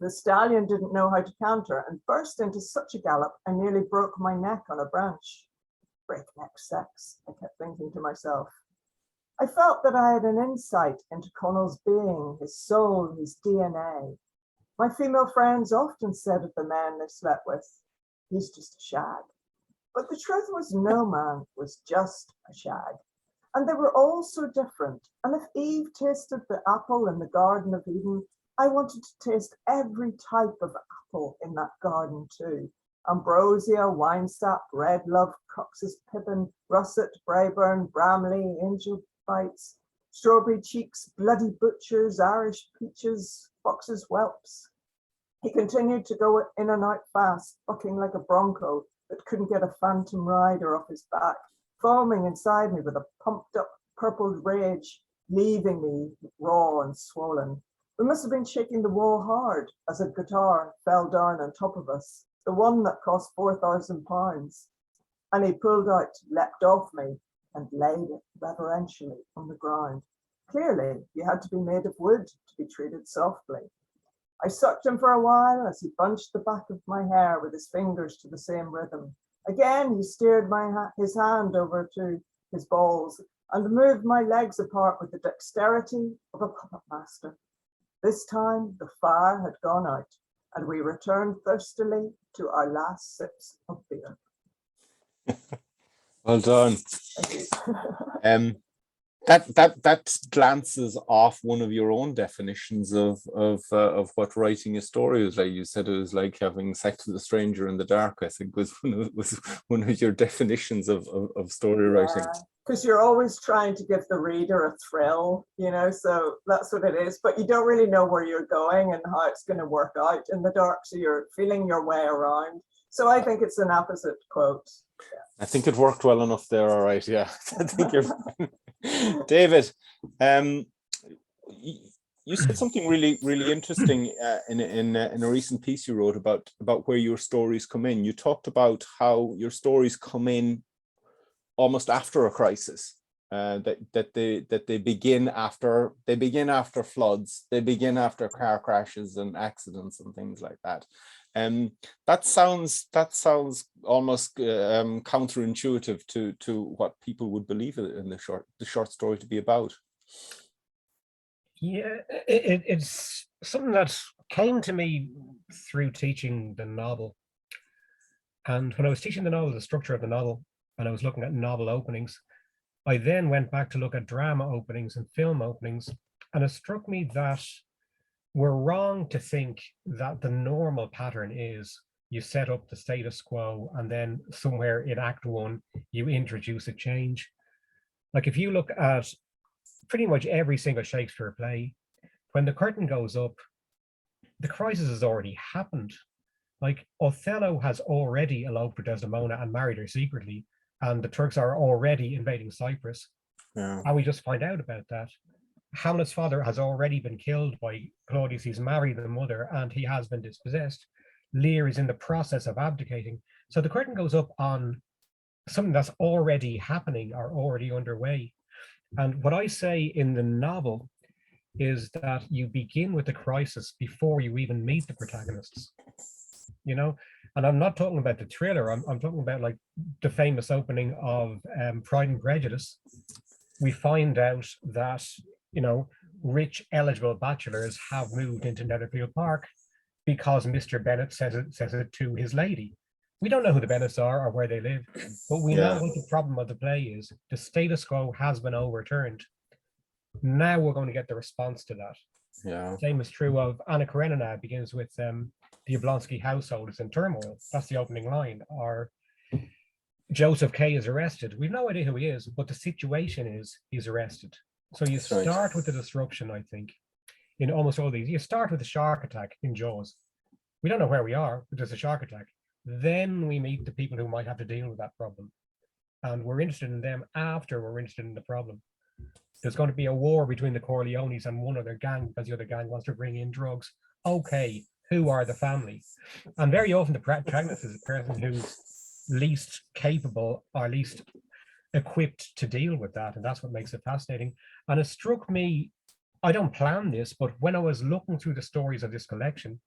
The stallion didn't know how to canter and burst into such a gallop I nearly broke my neck on a branch. Breakneck sex, I kept thinking to myself. I felt that I had an insight into Conall's being, his soul, his DNA. My female friends often said of the man they slept with, "He's just a shag." But the truth was no man was just a shag. And they were all so different. And if Eve tasted the apple in the Garden of Eden, I wanted to taste every type of apple in that garden too. Ambrosia, winesap, red love, Cox's pippin, russet, Braeburn, Bramley, angel bites, strawberry cheeks, bloody butchers, Irish peaches, foxes' whelps. He continued to go in and out fast, bucking like a bronco that couldn't get a phantom rider off his back, foaming inside me with a pumped up purpled rage, leaving me raw and swollen. We must have been shaking the wall hard as a guitar fell down on top of us, the one that cost £4,000. And he pulled out, leapt off me, and laid it reverentially on the ground. Clearly, you had to be made of wood to be treated softly. I sucked him for a while as he bunched the back of my hair with his fingers to the same rhythm. Again, he steered his hand over to his balls and moved my legs apart with the dexterity of a puppet master. This time, the fire had gone out, and we returned thirstily to our last sips of beer. Well done. That glances off one of your own definitions of what writing a story is like. You said it was like having sex with a stranger in the dark, I think was one of your definitions of story writing. Because you're always trying to give the reader a thrill, so that's what it is. But you don't really know where you're going and how it's going to work out in the dark, so you're feeling your way around. So I think it's an opposite quote. Yeah. I think it worked well enough there. All right, yeah. I think you're David. You said something really interesting in a recent piece you wrote about where your stories come in. You talked about how your stories come in almost after a crisis. That they begin after floods, they begin after car crashes and accidents and things like that. That sounds almost counterintuitive to what people would believe in the short story to be about. Yeah, it's something that came to me through teaching the novel. And when I was teaching the novel, the structure of the novel, and I was looking at novel openings, I then went back to look at drama openings and film openings, and it struck me that we're wrong to think that the normal pattern is you set up the status quo and then somewhere in Act 1, you introduce a change. Like if you look at pretty much every single Shakespeare play, when the curtain goes up, the crisis has already happened. Like Othello has already eloped with Desdemona and married her secretly, and the Turks are already invading Cyprus. Yeah. And we just find out about that. Hamlet's father has already been killed by Claudius. He's married the mother and he has been dispossessed. Lear is in the process of abdicating. So the curtain goes up on something that's already happening or already underway. And what I say in the novel is that you begin with the crisis before you even meet the protagonists, you know? And I'm not talking about the thriller, I'm talking about like the famous opening of Pride and Prejudice. We find out that, you know, rich, eligible bachelors have moved into Netherfield Park because Mr. Bennet says it to his lady. We don't know who the Bennets are or where they live, but we know what the problem of the play is. The status quo has been overturned. Now we're going to get the response to that. Yeah. Same is true of Anna Karenina, begins with the Oblonsky household is in turmoil. That's the opening line. Or Joseph K is arrested. We've no idea who he is, but the situation is he's arrested. So you start with the disruption, I think, in almost all these. You start with the shark attack in Jaws. We don't know where we are, but there's a shark attack. Then we meet the people who might have to deal with that problem. And we're interested in them after we're interested in the problem. There's going to be a war between the Corleones and one other gang because the other gang wants to bring in drugs. Okay, who are the family? And very often the protagonist is a person who's least capable or least equipped to deal with that. And that's what makes it fascinating. And it struck me, I don't plan this, but when I was looking through the stories of this collection,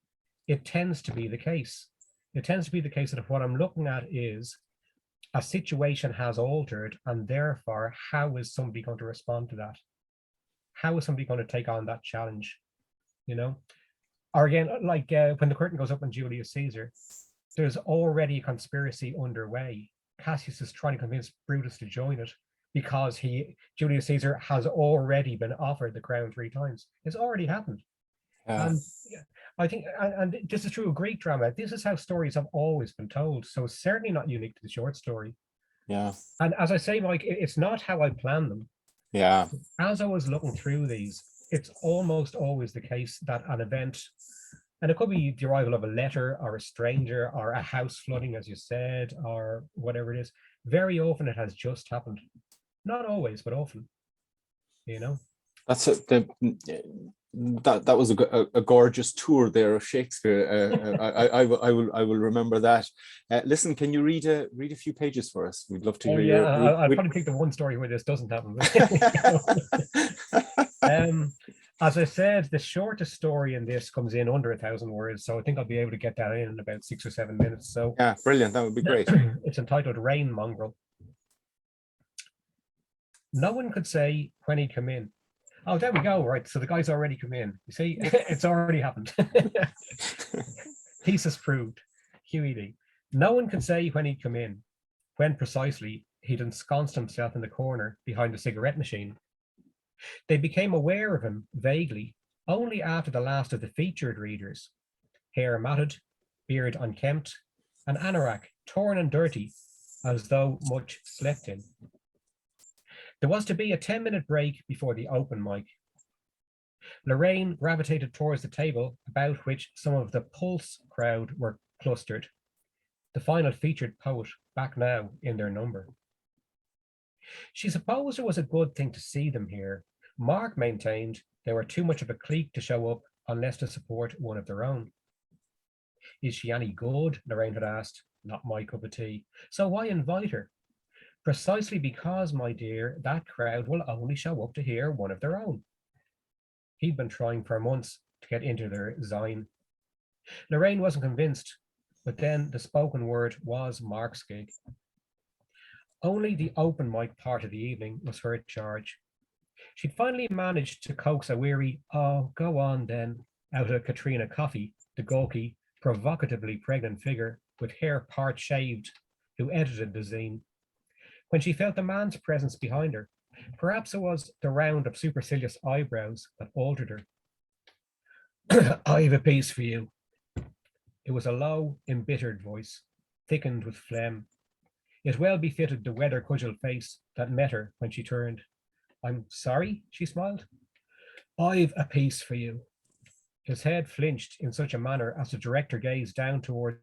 it tends to be the case. It tends to be the case that if what I'm looking at is a situation has altered, and therefore, how is somebody going to respond to that? How is somebody going to take on that challenge? You know, or again, like when the curtain goes up on Julius Caesar, there's already a conspiracy underway. Cassius is trying to convince Brutus to join it because Julius Caesar has already been offered the crown 3 times. It's already happened. And I think, and this is true of Greek drama, this is how stories have always been told. So it's certainly not unique to the short story. Yeah. And as I say, Mike, it's not how I plan them. Yeah. As I was looking through these, it's almost always the case that an event, and it could be the arrival of a letter or a stranger or a house flooding, as you said, or whatever it is. Very often it has just happened. Not always, but often, you know. That's it. That was a gorgeous tour there of Shakespeare. I will remember that. Listen, can you read a few pages for us? We'd love to hear your. I'll probably pick the one story where this doesn't happen. As I said, the shortest story in this comes in under 1,000 words, so I think I'll be able to get that in about 6 or 7 minutes. So yeah, brilliant. That would be great. It's entitled Rain Mongrel. No one could say when he'd come in. Oh, there we go. Right. So the guy's already come in. You see, it's already happened. Thesis proved. QED. No one could say when he'd come in, when precisely he'd ensconced himself in the corner behind the cigarette machine. They became aware of him vaguely only after the last of the featured readers. Hair matted, beard unkempt, an anorak torn and dirty, as though much slept in. There was to be a 10-minute break before the open mic. Lorraine gravitated towards the table about which some of the Pulse crowd were clustered, the final featured poet back now in their number. She supposed it was a good thing to see them here. Mark maintained they were too much of a clique to show up unless to support one of their own. Is she any good? Lorraine had asked. Not my cup of tea. So why invite her? Precisely because, my dear, that crowd will only show up to hear one of their own. He'd been trying for months to get into their zine. Lorraine wasn't convinced, but then the spoken word was Mark's gig. Only the open mic part of the evening was her charge. She'd finally managed to coax a weary, oh, go on then, out of Katrina Coffey, the gawky, provocatively pregnant figure with hair part shaved, who edited the zine. When she felt the man's presence behind her, perhaps it was the round of supercilious eyebrows that altered her. I've a piece for you. It was a low, embittered voice, thickened with phlegm. It well befitted the weather-cudgel face that met her when she turned. I'm sorry, she smiled. I've a piece for you. His head flinched in such a manner as the director gazed down towards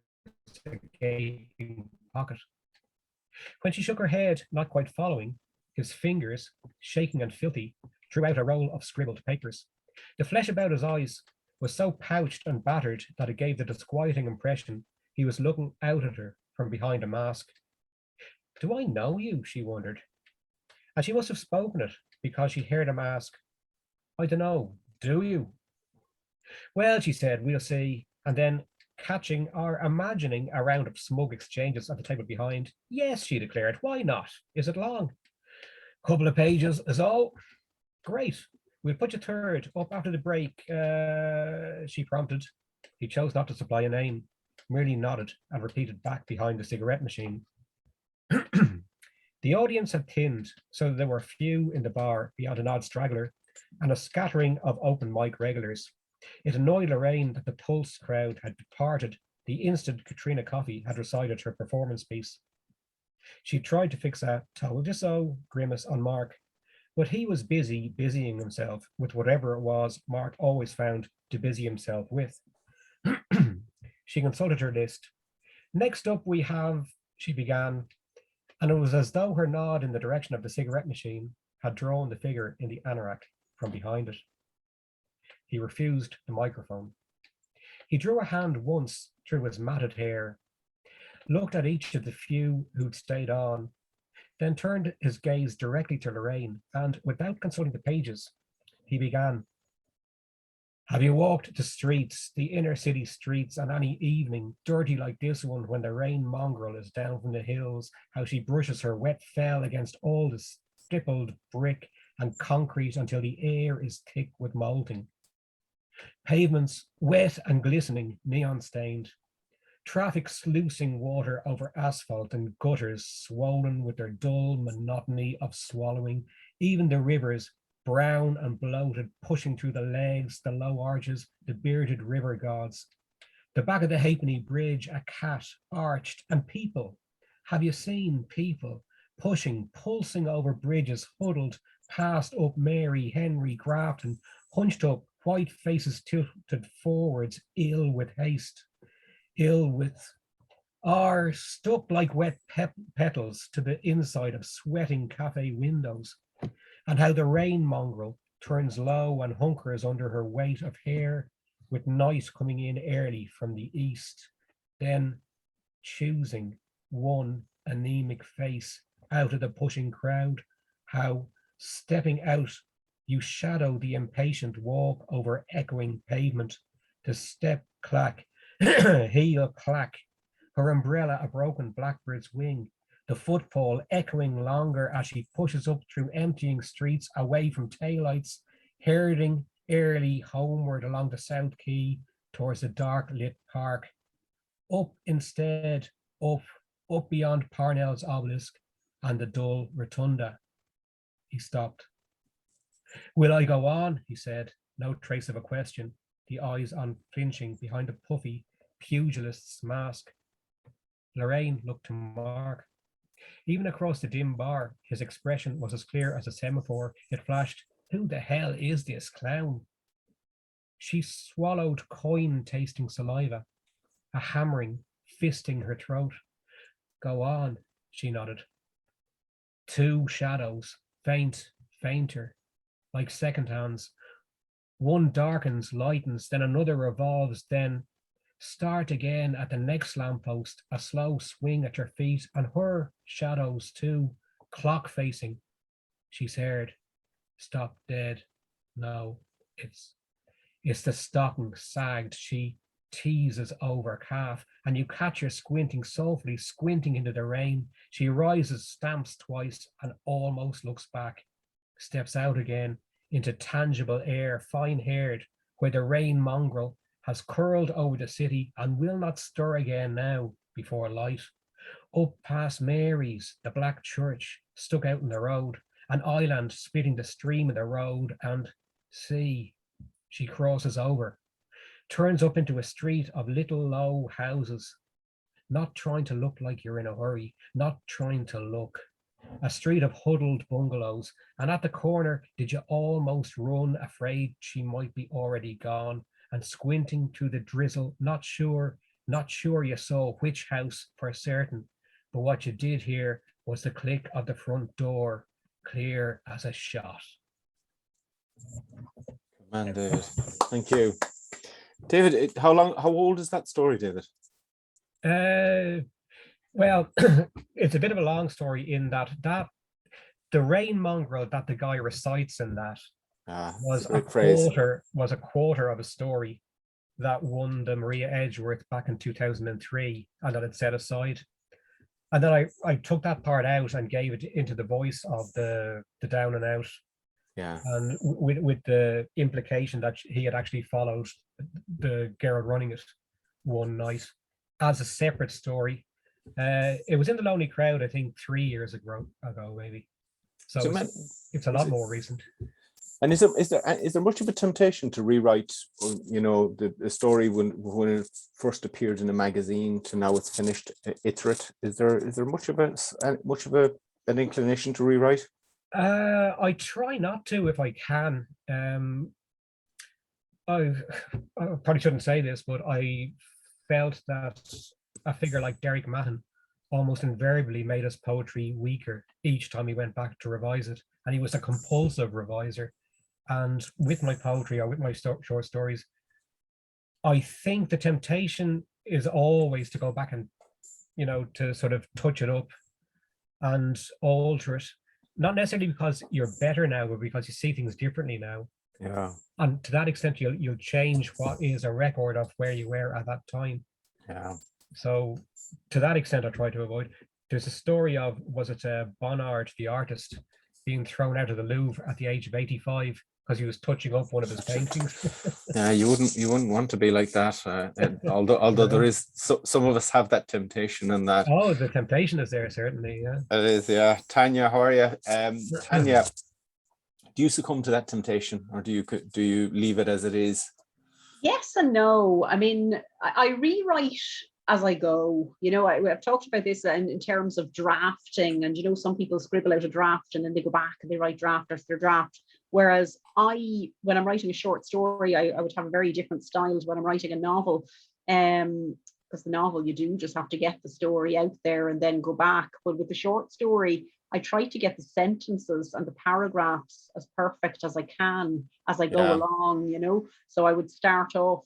the gaping pocket. When she shook her head, not quite following, his fingers, shaking and filthy, drew out a roll of scribbled papers. The flesh about his eyes was so pouched and battered that it gave the disquieting impression he was looking out at her from behind a mask. Do I know you? She wondered. And she must have spoken it because she heard him ask, I don't know, Do you? Well, she said, we'll see. And then catching or imagining a round of smug exchanges at the table behind. Yes, she declared, why not? Is it long? Couple of pages is all. Great. We'll put you third up after the break, she prompted. He chose not to supply a name, merely nodded and repeated back behind the cigarette machine. The audience had thinned, so there were few in the bar beyond an odd straggler and a scattering of open mic regulars. It annoyed Lorraine that the Pulse crowd had departed the instant Katrina Coffey had recited her performance piece. She tried to fix a told you so grimace on Mark, but he was busy busying himself with whatever it was Mark always found to busy himself with. She consulted her list. Next up we have, she began, and it was as though her nod in the direction of the cigarette machine had drawn the figure in the anorak from behind it. He refused the microphone. He drew a hand once through his matted hair, looked at each of the few who'd stayed on, then turned his gaze directly to Lorraine, and without consulting the pages, he began. Have you walked the streets, the inner city streets, on any evening, dirty like this one, when the rain mongrel is down from the hills, how she brushes her wet fell against all the stippled brick and concrete until the air is thick with molting? Pavements wet and glistening, neon stained. Traffic sluicing water over asphalt and gutters swollen with their dull monotony of swallowing. Even the rivers, brown and bloated, pushing through the legs, the low arches, the bearded river gods. The back of the Halfpenny Bridge, a cat arched, and people. Have you seen people pushing, pulsing over bridges, huddled past up Mary, Henry, Grafton, hunched up, white faces tilted forwards, ill with haste, ill with, are stuck like wet petals to the inside of sweating cafe windows, and how the rain mongrel turns low and hunkers under her weight of hair, with night coming in early from the east, then choosing one anemic face out of the pushing crowd, how, stepping out, you shadow the impatient walk over echoing pavement, the step clack, heel clack, her umbrella a broken blackbird's wing, the footfall echoing longer as she pushes up through emptying streets away from taillights, herding early homeward along the South Quay towards the dark lit park. Up instead, up beyond Parnell's obelisk and the dull rotunda. He stopped. Will I go on? He said, no trace of a question, the eyes unflinching behind a puffy pugilist's mask. Lorraine looked to Mark. Even across the dim bar, his expression was as clear as a semaphore. It flashed, who the hell is this clown? She swallowed coin-tasting saliva, a hammering, fisting her throat. Go on, she nodded. Two shadows, faint, fainter, like second hands. One darkens, lightens, then another revolves, then start again at the next lamppost, a slow swing at your feet, and her shadows too, clock facing. She's heard. Stop dead. No, it's the stocking sagged. She teases over calf, and you catch her squinting softly, squinting into the rain. She rises, stamps twice, and almost looks back, steps out again into tangible air, fine-haired, where the rain mongrel has curled over the city and will not stir again now before light. Up past Mary's, the black church stuck out in the road, an island splitting the stream in the road, and see, she crosses over, turns up into a street of little low houses, not trying to look like you're in a hurry, not trying to look. A street of huddled bungalows, and at the corner did you almost run, afraid she might be already gone, and squinting through the drizzle, not sure you saw which house for certain, but what you did hear was the click of the front door, clear as a shot. Good man, David. Thank you. David, how old is that story, David? Well, it's a bit of a long story in that the rain mongrel that the guy recites in that That's a great phrase. Was a quarter of a story that won the Maria Edgeworth back in 2003, and that had set aside. And then I took that part out and gave it into the voice of the down and out. Yeah. And with the implication that he had actually followed the girl running it one night as a separate story. It was in the Lonely Crowd, I think 3 years ago maybe. So it's a lot more recent. And is there much of a temptation to rewrite, the story when it first appeared in a magazine to now it's finished iterate? Is there much of an inclination to rewrite? I try not to if I can. I probably shouldn't say this, but I felt that a figure like Derek Matten almost invariably made his poetry weaker each time he went back to revise it, and he was a compulsive reviser. And with my poetry or with my short stories, I think the temptation is always to go back and, to sort of touch it up and alter it. Not necessarily because you're better now, but because you see things differently now. Yeah. And to that extent, you'll change what is a record of where you were at that time. Yeah. So to that extent, I try to avoid. There's a story of, was it Bonnard, the artist, being thrown out of the Louvre at the age of 85 because he was touching up one of his paintings. Yeah, you wouldn't want to be like that. Although there is some of us have that temptation, and that. Oh, the temptation is there, certainly. Yeah, it is. Yeah, Tanya, how are you? Tanya, do you succumb to that temptation, or do you leave it as it is? Yes and no. I mean, I rewrite as I go. I've talked about this in terms of drafting, and some people scribble out a draft and then they go back and they write draft after draft. Whereas when I'm writing a short story, I would have a very different style to when I'm writing a novel. Because the novel, you do just have to get the story out there and then go back. But with the short story, I try to get the sentences and the paragraphs as perfect as I can as I go along, So I would start off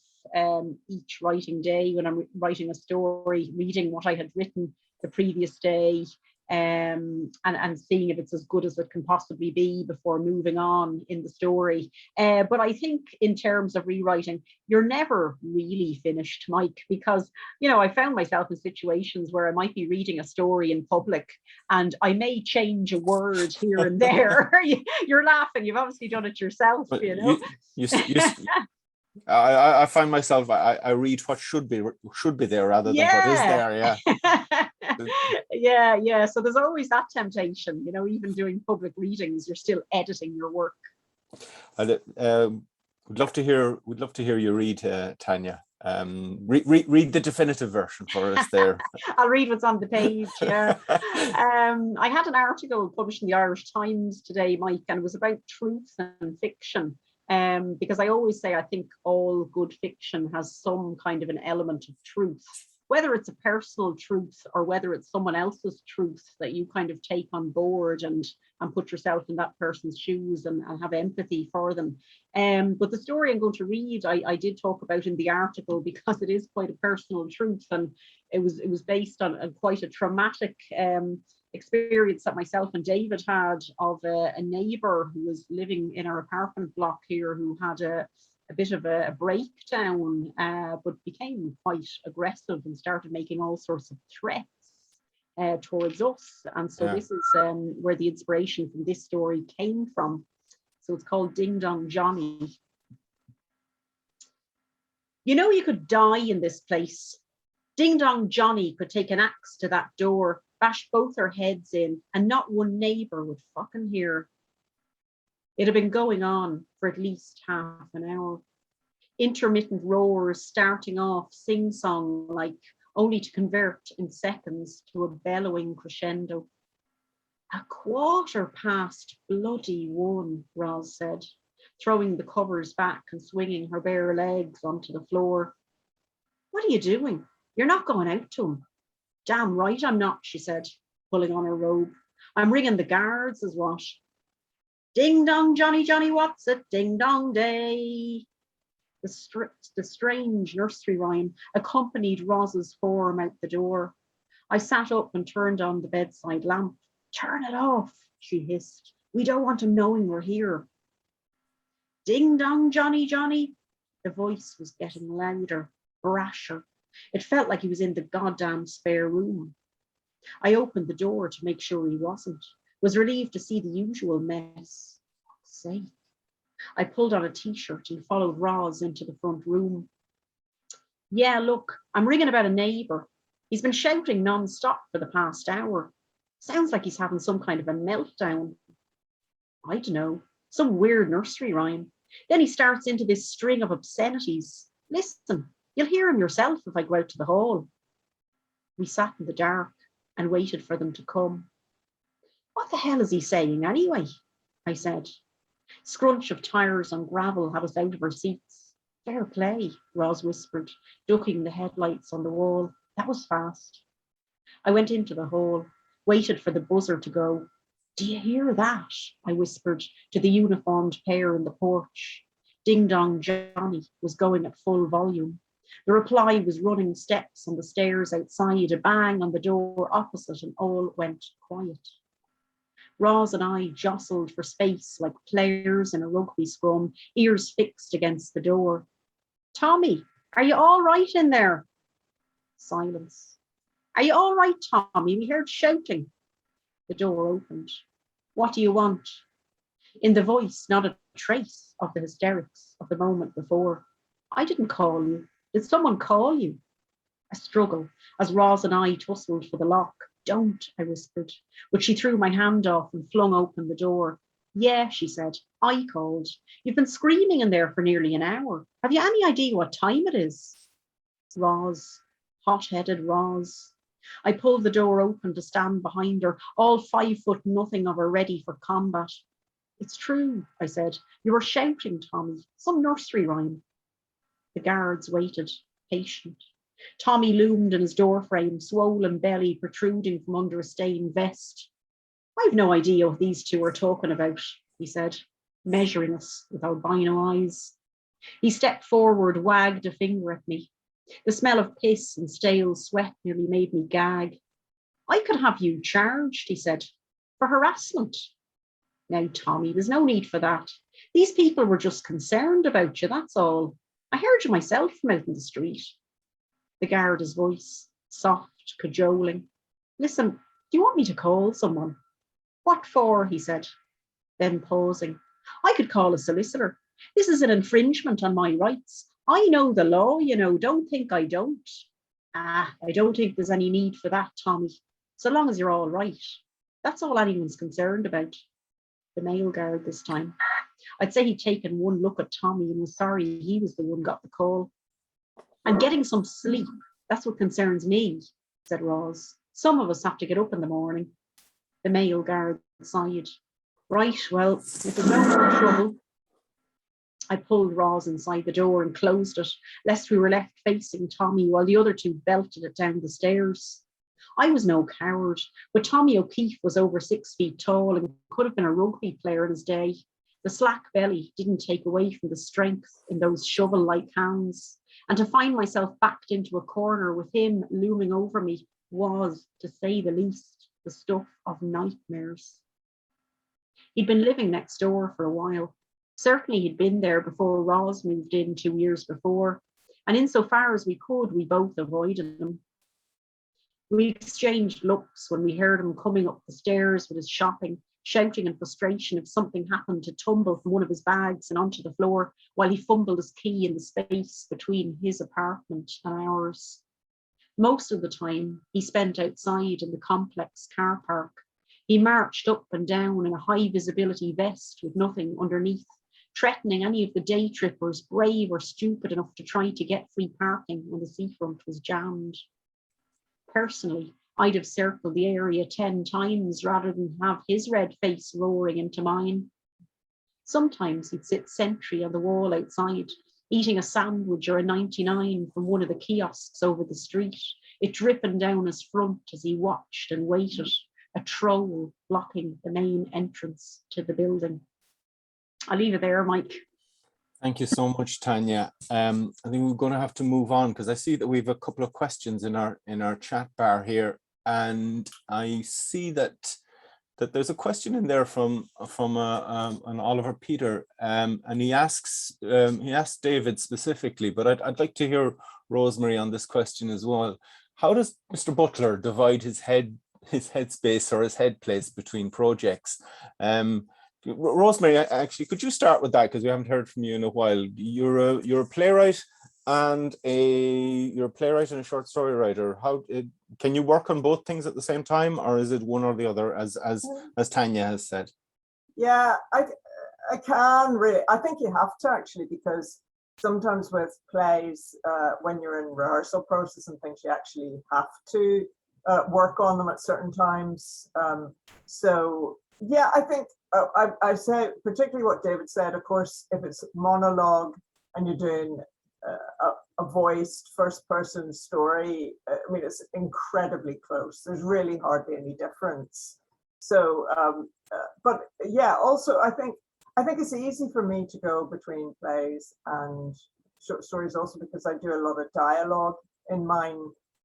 each writing day when I'm writing a story, reading what I had written the previous day, and seeing if it's as good as it can possibly be before moving on in the story. But I think in terms of rewriting, you're never really finished, Mike, because, I found myself in situations where I might be reading a story in public and I may change a word here and there. You're laughing. You've obviously done it yourself, I find myself, I read what should be there rather than what is there. Yeah. So there's always that temptation, even doing public readings, you're still editing your work. We'd love to hear you read, Tanya. Read the definitive version for us there. I'll read what's on the page. Yeah. I had an article published in the Irish Times today, Mike, and it was about truth and fiction. Because I always say I think all good fiction has some kind of an element of truth, whether it's a personal truth or whether it's someone else's truth that you kind of take on board and put yourself in that person's shoes and have empathy for them. But the story I'm going to read, I did talk about in the article because it is quite a personal truth, and it was based on quite a traumatic experience that myself and David had of a neighbour who was living in our apartment block here, who had a bit of a breakdown, but became quite aggressive and started making all sorts of threats towards us. And so this is where the inspiration from this story came from. So it's called Ding Dong Johnny. You could die in this place. Ding Dong Johnny could take an axe to that door, bash both her heads in, and not one neighbour would fucking hear. It had been going on for at least half an hour. Intermittent roars starting off sing-song like, only to convert in seconds to a bellowing crescendo. 1:15, Roz said, throwing the covers back and swinging her bare legs onto the floor. What are you doing? You're not going out to him. Damn right I'm not, she said, pulling on her robe. I'm ringing the guards as what? Ding dong, Johnny, Johnny, what's it? Ding dong day. The strange nursery rhyme accompanied Roz's form out the door. I sat up and turned on the bedside lamp. Turn it off, she hissed. We don't want him knowing we're here. Ding dong, Johnny, Johnny. The voice was getting louder, brasher. It felt like he was in the goddamn spare room. I opened the door to make sure he wasn't. Was relieved to see the usual mess. Sake. I pulled on a t-shirt and followed Roz into the front room. Yeah, look, I'm ringing about a neighbour. He's been shouting non-stop for the past hour. Sounds like he's having some kind of a meltdown. I don't know, some weird nursery rhyme. Then he starts into this string of obscenities. Listen, you'll hear him yourself if I go out to the hall. We sat in the dark and waited for them to come. What the hell is he saying anyway? I said. Scrunch of tires on gravel had us out of our seats. Fair play, Roz whispered, ducking the headlights on the wall. That was fast. I went into the hall, waited for the buzzer to go. Do you hear that? I whispered to the uniformed pair in the porch. Ding Dong Johnny was going at full volume. The reply was running steps on the stairs outside, a bang on the door opposite, and all went quiet. Roz and I jostled for space like players in a rugby scrum, ears fixed against the door. Tommy, are you all right in there? Silence. Are you all right, Tommy? We heard shouting. The door opened. What do you want? In the voice, not a trace of the hysterics of the moment before. I didn't call you. Did someone call you? A struggle as Roz and I tussled for the lock. Don't, I whispered, but she threw my hand off and flung open the door. Yeah, she said, I called. You've been screaming in there for nearly an hour. Have you any idea what time it is? Roz, hot-headed Roz. I pulled the door open to stand behind her, all 5'0" of her ready for combat. It's true, I said. You were shouting, Tommy, some nursery rhyme. The guards waited, patient. Tommy loomed in his doorframe, swollen belly protruding from under a stained vest. I've no idea what these two are talking about, he said, measuring us with albino eyes. He stepped forward, wagged a finger at me. The smell of piss and stale sweat nearly made me gag. I could have you charged, he said, for harassment. Now, Tommy, there's no need for that. These people were just concerned about you, that's all. I heard you myself from out in the street. The guard's voice, soft, cajoling. Listen, do you want me to call someone? What for? He said, then pausing. I could call a solicitor. This is an infringement on my rights. I know the law, you know, don't think I don't. I don't think there's any need for that, Tommy, so long as you're all right. That's all anyone's concerned about. The male guard this time. I'd say he'd taken one look at Tommy and was sorry he was the one got the call. I'm getting some sleep. That's what concerns me, said Roz. Some of us have to get up in the morning. The male guard sighed. Right, well, if there's no more trouble. I pulled Roz inside the door and closed it, lest we were left facing Tommy while the other two belted it down the stairs. I was no coward, but Tommy O'Keefe was over 6 feet tall and could have been a rugby player in his day. The slack belly didn't take away from the strength in those shovel-like hands, and to find myself backed into a corner with him looming over me was, to say the least, the stuff of nightmares. He'd been living next door for a while. Certainly he'd been there before Roz moved in 2 years before, and insofar as we could, we both avoided him. We exchanged looks when we heard him coming up the stairs with his shopping, shouting in frustration if something happened to tumble from one of his bags and onto the floor while he fumbled his key in the space between his apartment and ours. Most of the time he spent outside in the complex car park. He marched up and down in a high visibility vest with nothing underneath, threatening any of the day trippers brave or stupid enough to try to get free parking when the seafront was jammed. Personally, I'd have circled the area 10 times rather than have his red face roaring into mine. Sometimes he'd sit sentry on the wall outside, eating a sandwich or a 99 from one of the kiosks over the street, it dripping down his front as he watched and waited, a troll blocking the main entrance to the building. I'll leave it there, Mike. Thank you so much, Tanya. I think we're going to have to move on because I see that we have a couple of questions in our chat bar here, and I see that that there's a question in there from an Oliver Peter, and he asks David specifically, but I'd like to hear Rosemary on this question as well. How does Mr. Butler divide his headspace or his head place between projects? Rosemary, actually, could you start with that, because we haven't heard from you in a while. You're a playwright and a short story writer. How can you work on both things at the same time, or is it one or the other, as Tanya has said? Yeah, I can really. I think you have to, actually, because sometimes with plays, when you're in rehearsal process and things, you actually have to work on them at certain times. So yeah, I think I say particularly what David said. Of course, if it's monologue and you're doing a voiced first-person story, I mean, it's incredibly close. There's really hardly any difference. So, but yeah, also I think it's easy for me to go between plays and short stories, also because I do a lot of dialogue in my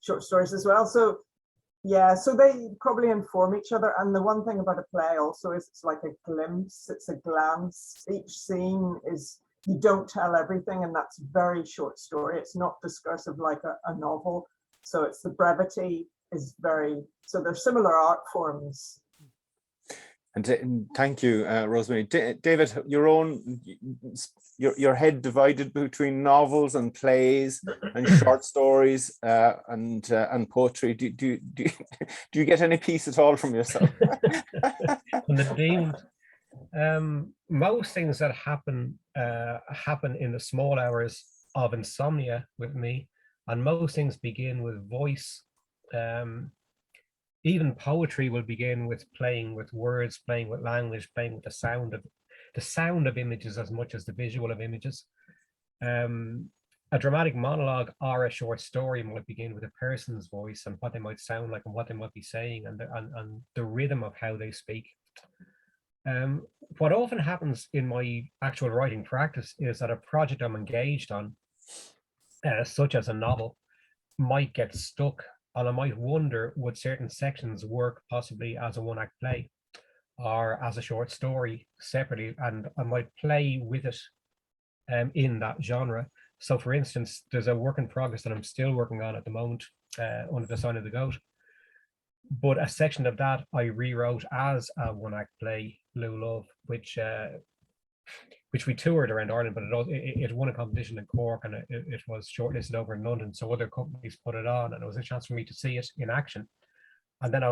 short stories as well. So yeah, so they probably inform each other. And the one thing about a play also is it's like a glimpse, it's a glance. Each scene is, you don't tell everything, and that's very short story. It's not discursive like a novel. So it's the brevity is very, so they're similar art forms. And thank you, Rosemary. David, your head divided between novels and plays and short stories and poetry. Do you get any peace at all from yourself? Most things that happen in the small hours of insomnia with me, and most things begin with voice. Even poetry will begin with playing with words, playing with language, playing with the sound of images as much as the visual of images. A dramatic monologue or a short story might begin with a person's voice and what they might sound like and what they might be saying, and the rhythm of how they speak. What often happens in my actual writing practice is that a project I'm engaged on, such as a novel, might get stuck, and I might wonder, would certain sections work possibly as a one-act play or as a short story separately, and I might play with it in that genre. So for instance, there's a work in progress that I'm still working on at the moment, Under the Sign of the Goat. But a section of that I rewrote as a one-act play, Blue Love, which we toured around Ireland, but it won a competition in Cork, and it was shortlisted over in London. So other companies put it on, and it was a chance for me to see it in action. And then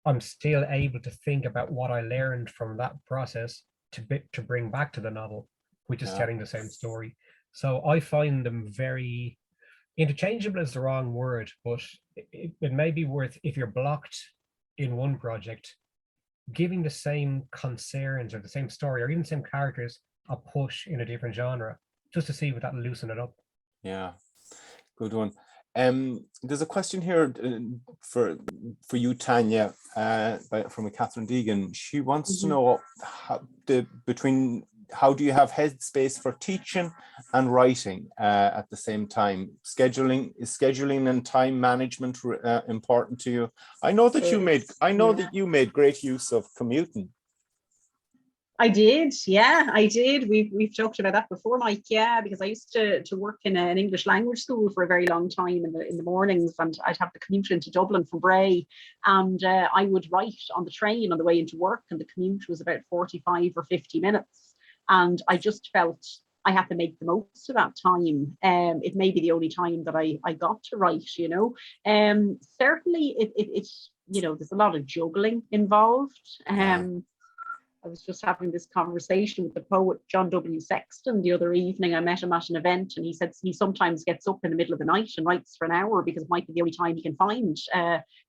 I'm still able to think about what I learned from that process to bring back to the novel, which is telling the same story. So I find them very interchangeable is the wrong word, but it may be worth, if you're blocked in one project, giving the same concerns or the same story or even the same characters a push in a different genre, just to see if that will loosen it up. Yeah, good one. There's a question here for you, Tanya, from a Catherine Deegan. She wants to know how do you have headspace for teaching and writing at the same time? Is scheduling and time management important to you? I know that you made great use of commuting. I did, yeah, I did. We've talked about that before, Mike. Yeah, because I used to work in an English language school for a very long time in the mornings, and I'd have to commute into Dublin from Bray, and I would write on the train on the way into work, and the commute was about 45 or 50 minutes, and I just felt I had to make the most of that time. It may be the only time that I got to write, you know. Certainly, it's there's a lot of juggling involved. I was just having this conversation with the poet John W. Sexton the other evening. I met him at an event, and he said he sometimes gets up in the middle of the night and writes for an hour because it might be the only time he can find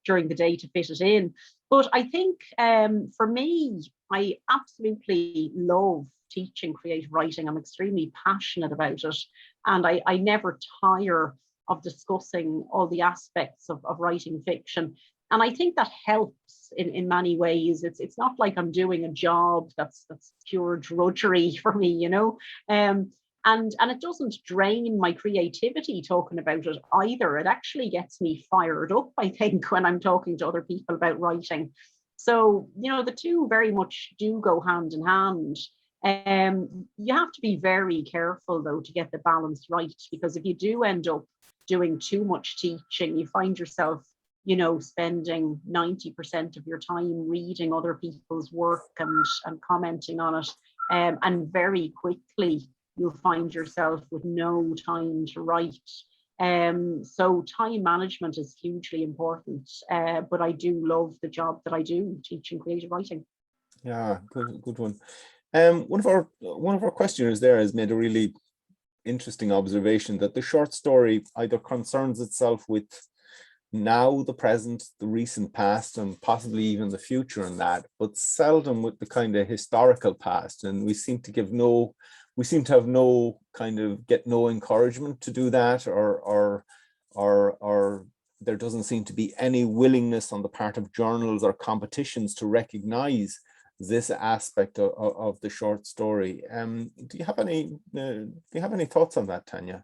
during the day to fit it in. But I think for me, I absolutely love teaching creative writing. I'm extremely passionate about it, and I never tire of discussing all the aspects of writing fiction. And I think that helps in many ways. It's not like I'm doing a job that's pure drudgery for me, you know. And it doesn't drain my creativity talking about it either. It actually gets me fired up, I think, when I'm talking to other people about writing. So, the two very much do go hand in hand. You have to be very careful, though, to get the balance right, because if you do end up doing too much teaching, you find yourself, spending 90% of your time reading other people's work and commenting on it. And very quickly, you'll find yourself with no time to write. So time management is hugely important, but I do love the job that I do, teaching creative writing. Yeah, good one. One of our questioners there has made a really interesting observation that the short story either concerns itself with now, the present, the recent past, and possibly even the future in that, but seldom with the kind of historical past. And we seem to have no kind of get no encouragement to do that, or there doesn't seem to be any willingness on the part of journals or competitions to recognize this aspect of the short story. Do you have any thoughts on that, Tanya?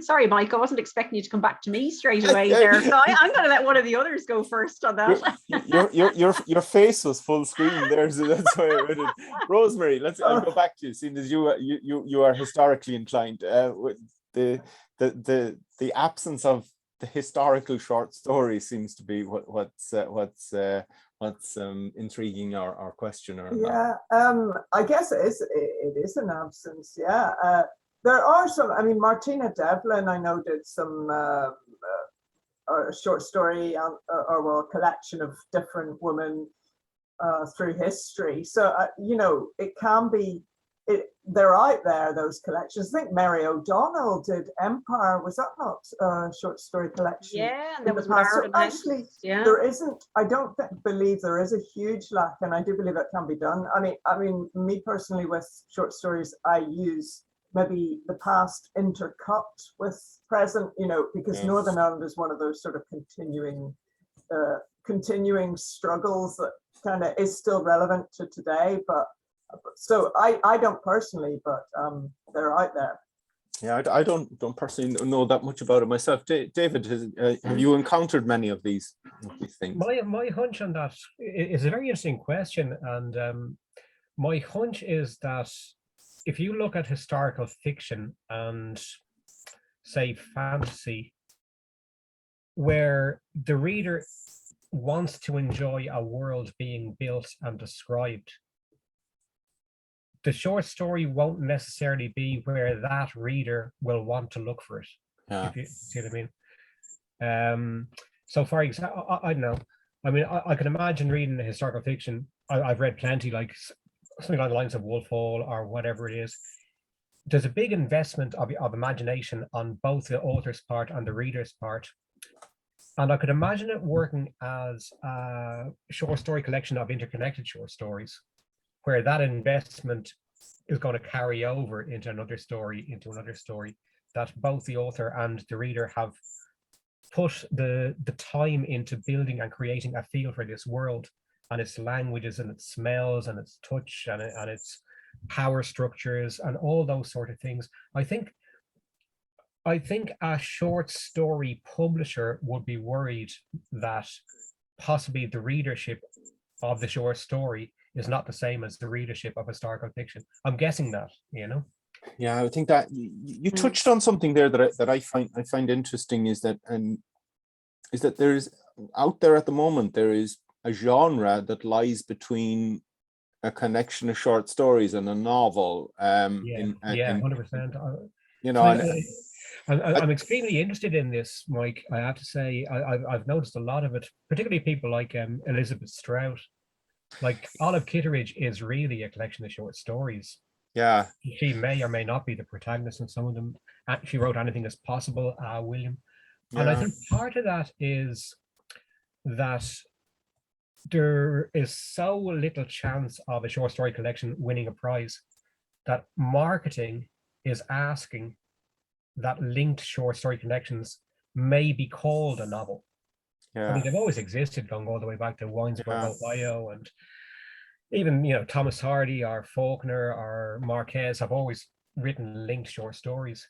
Sorry, Mike, I wasn't expecting you to come back to me straight away there. So I'm going to let one of the others go first on that. Your face was full screen there, so that's why I read it. Rosemary, I'll go back to you, seeing as you are historically inclined. With the absence of the historical short story seems to be what's intriguing our questioner. Yeah, I guess it is an absence. Yeah. There are some, Martina Devlin, I know, did some a short story or a collection of different women through history. So, it can be, they're out there, those collections. I think Mary O'Donnell did Empire. Was that not a short story collection? Yeah, and there was so actually, there isn't, I don't believe there is a huge lack, and I do believe it can be done. I mean, me personally, with short stories, I use maybe the past intercut with present, because Northern Ireland is one of those sort of continuing struggles that kind of is still relevant to today. But so I don't personally, but they're out there. Yeah, I don't personally know that much about it myself. David, have you encountered many of these things? My hunch on that is a very interesting question, and my hunch is that if you look at historical fiction and, say, fantasy, where the reader wants to enjoy a world being built and described, the short story won't necessarily be where that reader will want to look for it. Yeah. If you see what I mean. So, for example, I don't know. I can imagine reading a historical fiction. I've read plenty, like something along the lines of Wolf Hall or whatever it is. There's a big investment of imagination on both the author's part and the reader's part. And I could imagine it working as a short story collection of interconnected short stories, where that investment is going to carry over into another story, that both the author and the reader have put the time into building and creating a feel for this world and its languages and its smells and its touch and its power structures and all those sort of things. I think a short story publisher would be worried that possibly the readership of the short story is not the same as the readership of historical fiction. I'm guessing that, Yeah, I think that you touched on something there that I find interesting, is that there is out there at the moment, there is a genre that lies between a collection of short stories and a novel. 100%. I'm extremely interested in this, Mike. I have to say, I've noticed a lot of it, particularly people like Elizabeth Strout. Like Olive Kitteridge is really a collection of short stories. Yeah. She may or may not be the protagonist in some of them. She wrote Anything Is Possible, William. Yeah. And I think part of that is that there is so little chance of a short story collection winning a prize that marketing is asking that linked short story collections may be called a novel. Yeah. I mean, they've always existed, going all the way back to Winesburg, Ohio, and even, Thomas Hardy or Faulkner or Marquez have always written linked short stories,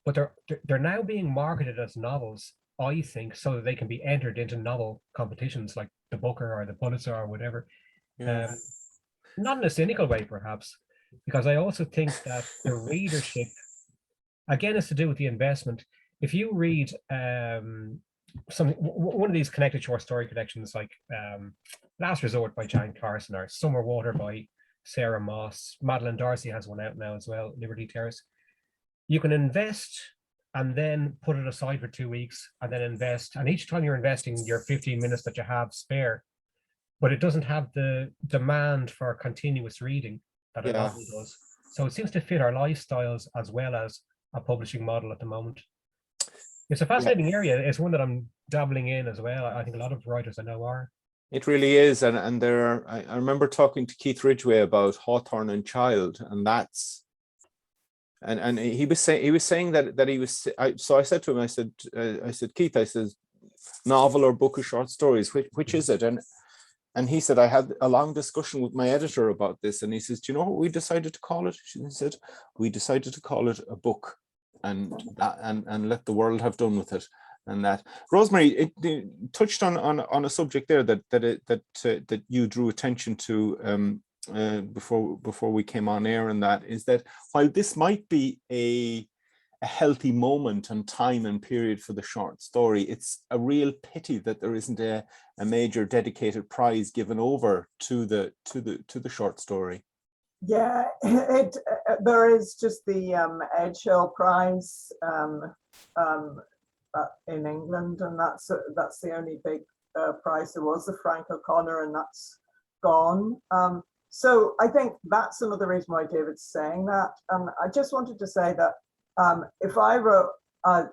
but they're now being marketed as novels I think, so that they can be entered into novel competitions like the Booker or the Pulitzer or whatever. Yeah. Not in a cynical way, perhaps, because I also think that the readership, again, is to do with the investment. If you read one of these connected short story collections, like Last Resort by Jan Carson or Summer Water by Sarah Moss, Madeline Darcy has one out now as well, Liberty Terrace. You can invest and then put it aside for 2 weeks and then invest. And each time you're investing your 15 minutes that you have spare, but it doesn't have the demand for continuous reading that a novel does. So it seems to fit our lifestyles as well as a publishing model at the moment. It's a fascinating area. It's one that I'm dabbling in as well. I think a lot of writers I know are. It really is, and there are, I remember talking to Keith Ridgway about Hawthorne and Child, and that's, and he was saying that he was. So I said to him, I said Keith, I said, novel or book of short stories, which is it? And he said, I had a long discussion with my editor about this, and he says, do you know what we decided to call it? He said, we decided to call it a book, and let the world have done with it. And that, Rosemary, it touched on a subject there that you drew attention to before we came on air, and that is that while this might be a healthy moment and time and period for the short story, it's a real pity that there isn't a major dedicated prize given over to the short story. Yeah, there is just the Edgehill Prize in England, and that's the only big prize. There was the Frank O'Connor, and that's gone. So I think that's another reason why David's saying that. I just wanted to say that if I wrote a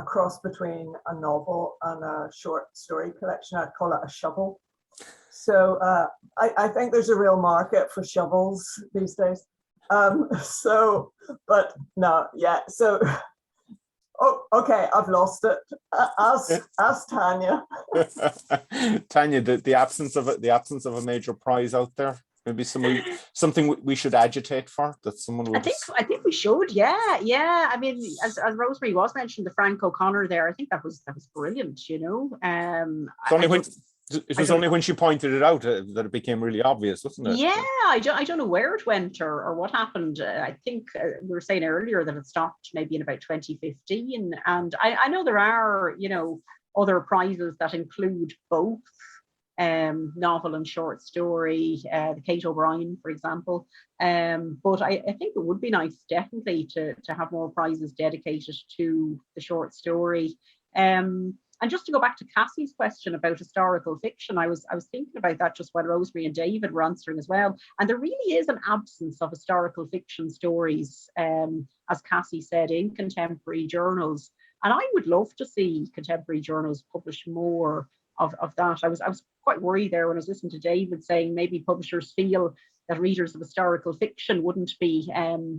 cross between a novel and a short story collection, I'd call it a shovel. So I think there's a real market for shovels these days. So, but no, yeah. So, oh, okay, I've lost it. Ask Tanya. Tanya, the absence of a major prize out there. Maybe something we should agitate for, that someone would. I think we should. Yeah. I mean, as Rosemary was mentioned, the Frank O'Connor there. I think that was brilliant. You know. It was only when she pointed it out that it became really obvious, wasn't it? Yeah, I don't know where it went or what happened. I think we were saying earlier that it stopped maybe in about 2015, and I know there are, you know, other prizes that include both novel and short story, the Kate O'Brien, for example. But I think it would be nice, definitely, to have more prizes dedicated to the short story. And just to go back to Cassie's question about historical fiction, I was thinking about that just while Rosemary and David were answering as well. And there really is an absence of historical fiction stories, as Cassie said, in contemporary journals. And I would love to see contemporary journals publish more of that. I was quite worried there when I was listening to David saying maybe publishers feel that readers of historical fiction wouldn't be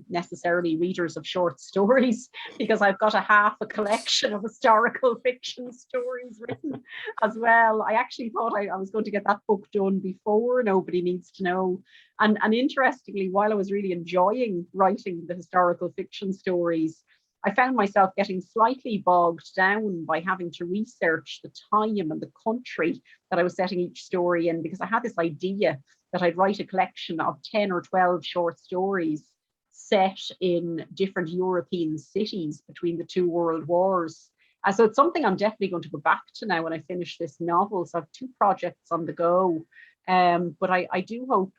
necessarily readers of short stories, because I've got half a collection of historical fiction stories written as well. I actually thought I was going to get that book done before Nobody Needs to Know. And interestingly, while I was really enjoying writing the historical fiction stories, I found myself getting slightly bogged down by having to research the time and the country that I was setting each story in, because I had this idea that I'd write a collection of 10 or 12 short stories set in different European cities between the two world wars. So it's something I'm definitely going to go back to now when I finish this novel. So I have 2 projects on the go. But I do hope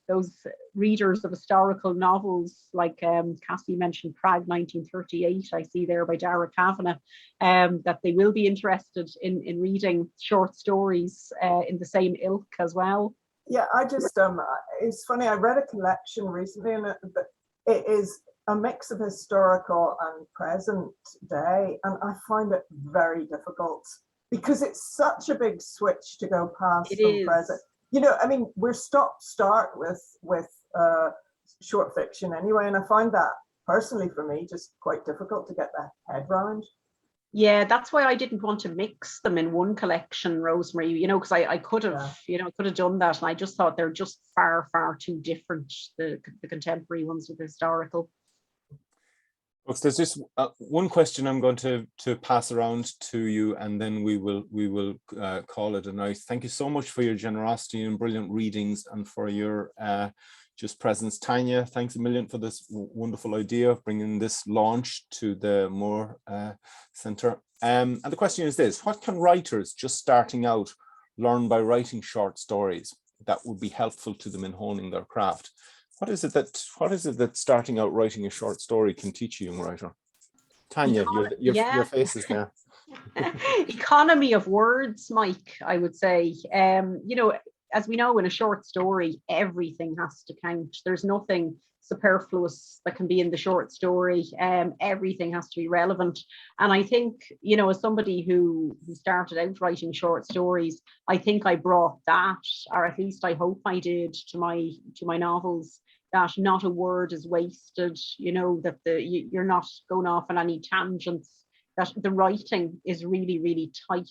those readers of historical novels, like Cassie mentioned, Prague 1938, I see there by Dara Kavanagh, that they will be interested in reading short stories in the same ilk as well. Yeah, I just, it's funny, I read a collection recently, and it is a mix of historical and present day, and I find it very difficult because it's such a big switch to go past from present. You know, I mean, we're start with short fiction anyway, and I find that personally for me just quite difficult to get the head round. Yeah, that's why I didn't want to mix them in one collection, Rosemary, you know, because I could have, could have done that. And I just thought they're just far, far too different, the contemporary ones with the historical. Folks, there's just one question I'm going to pass around to you, and then we will call it a night. Thank you so much for your generosity and brilliant readings, and for your just presence. Tanya, thanks a million for this wonderful idea of bringing this launch to the Moore Centre. And the question is this: what can writers just starting out learn by writing short stories that would be helpful to them in honing their craft? What is it that starting out writing a short story can teach you, young writer? Tanya, your face is there. Economy of words, Mike, I would say. You know, as we know, in a short story, everything has to count. There's nothing superfluous that can be in the short story. Everything has to be relevant. And I think, you know, as somebody who started out writing short stories, I think I brought that, or at least I hope I did, to my novels, that not a word is wasted, you know, that you're not going off on any tangents, that the writing is really, really tight,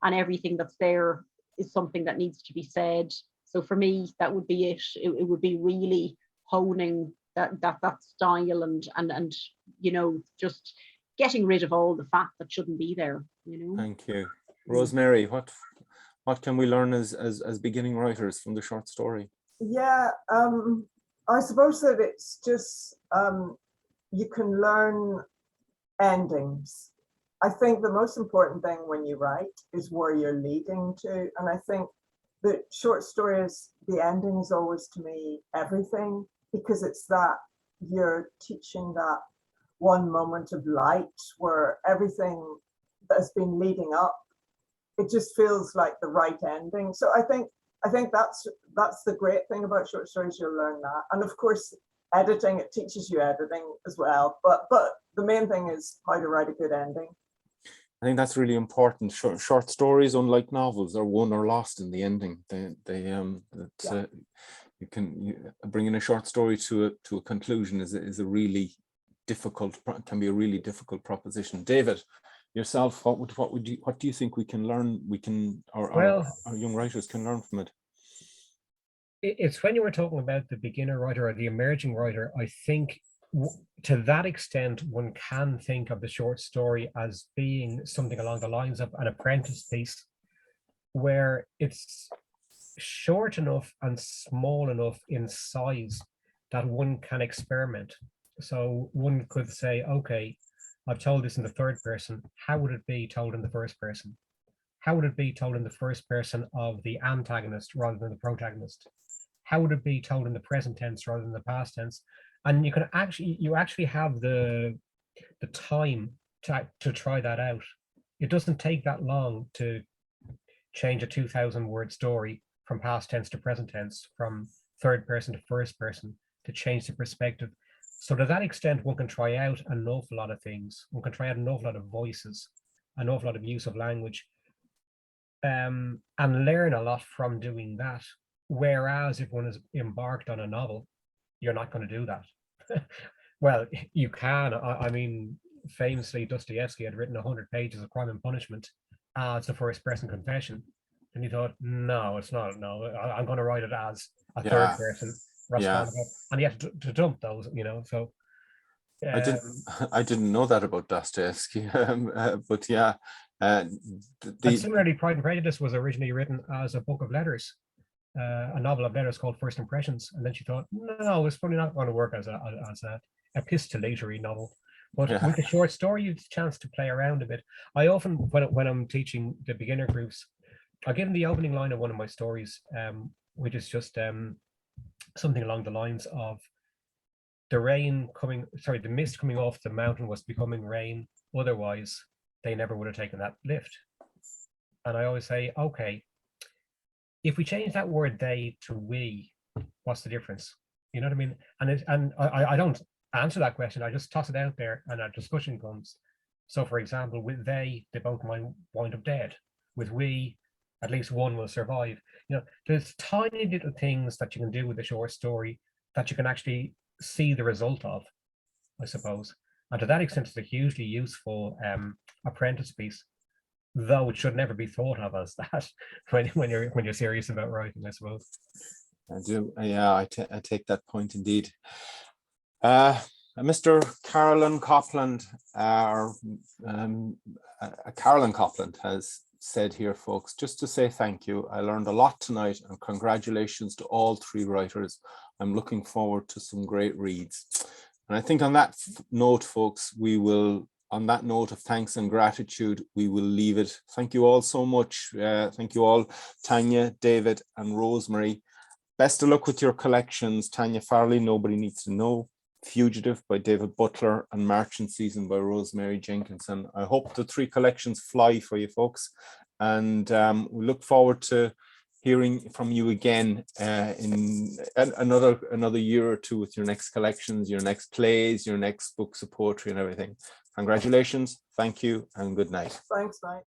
and everything that's there is something that needs to be said. So for me, that would be it. It would be really honing that style and you know, just getting rid of all the fat that shouldn't be there, you know. Thank you. Rosemary, what can we learn as beginning writers from the short story? Yeah, I suppose that it's just you can learn endings. I think the most important thing when you write is where you're leading to, and I think the short stories, the ending is always, to me, everything, because it's that you're teaching that one moment of light where everything that's been leading up, it just feels like the right ending. So I think that's the great thing about short stories. You'll learn that, and of course, editing, it teaches you editing as well. But the main thing is how to write a good ending. I think that's really important. Short stories, unlike novels, are won or lost in the ending. Bringing a short story to a conclusion is a really difficult, can be a really difficult proposition. David, yourself, what do you think we can learn? Our young writers can learn from it. It's when you were talking about the beginner writer or the emerging writer, I think to that extent, one can think of the short story as being something along the lines of an apprentice piece, where it's short enough and small enough in size that one can experiment. So one could say, okay, I've told this in the third person. How would it be told in the first person? How would it be told in the first person of the antagonist rather than the protagonist? How would it be told in the present tense rather than the past tense? And you actually have the time to try that out. It doesn't take that long to change a 2,000 word story from past tense to present tense, from third person to first person, to change the perspective. So to that extent, one can try out an awful lot of things. One can try out an awful lot of voices, an awful lot of use of language, and learn a lot from doing that. Whereas if one is embarked on a novel, you're not going to do that. Well, you can. I mean, famously, Dostoevsky had written 100 pages of Crime and Punishment as the first person confession. And he thought, no, it's not. No, I'm going to write it as a third person. And he had to dump those, you know. So I didn't know that about Dostoevsky, but yeah. And similarly, Pride and Prejudice was originally written as a book of letters, a novel of letters called First Impressions, and then she thought, no, it's probably not going to work as a epistolatory novel. But with the short story, you have a chance to play around a bit. I often, when I'm teaching the beginner groups, I give them the opening line of one of my stories, which is just something along the lines of the mist coming off the mountain was becoming rain. Otherwise, they never would have taken that lift. And I always say, okay, if we change that word "they" to "we," what's the difference? You know what I mean? And I don't answer that question. I just toss it out there, and a discussion comes. So, for example, with they both might wind up dead. With we, at least one will survive. You know, there's tiny little things that you can do with a short story that you can actually see the result of, I suppose. And to that extent, it's a hugely useful apprentice piece, though it should never be thought of as that when you're serious about writing, I suppose. I do. Yeah, I take that point indeed. Mr. Carolyn Copland, Carolyn Copland has said here, folks, just to say thank you. I learned a lot tonight, and congratulations to all 3 writers. I'm looking forward to some great reads. And I think on that note, folks, we will, on that note of thanks and gratitude, we will leave it. Thank you all so much. Thank you all, Tanya, David, and Rosemary. Best of luck with your collections. Tanya Farrelly, Nobody Needs to Know, Fugitive by David Butler, and Marching Season by Rosemary Jenkinson. I hope the 3 collections fly for you folks, and we look forward to hearing from you again in another year or 2 with your next collections, your next plays, your next books of poetry and everything. Congratulations, thank you, and good night. Thanks, Mike.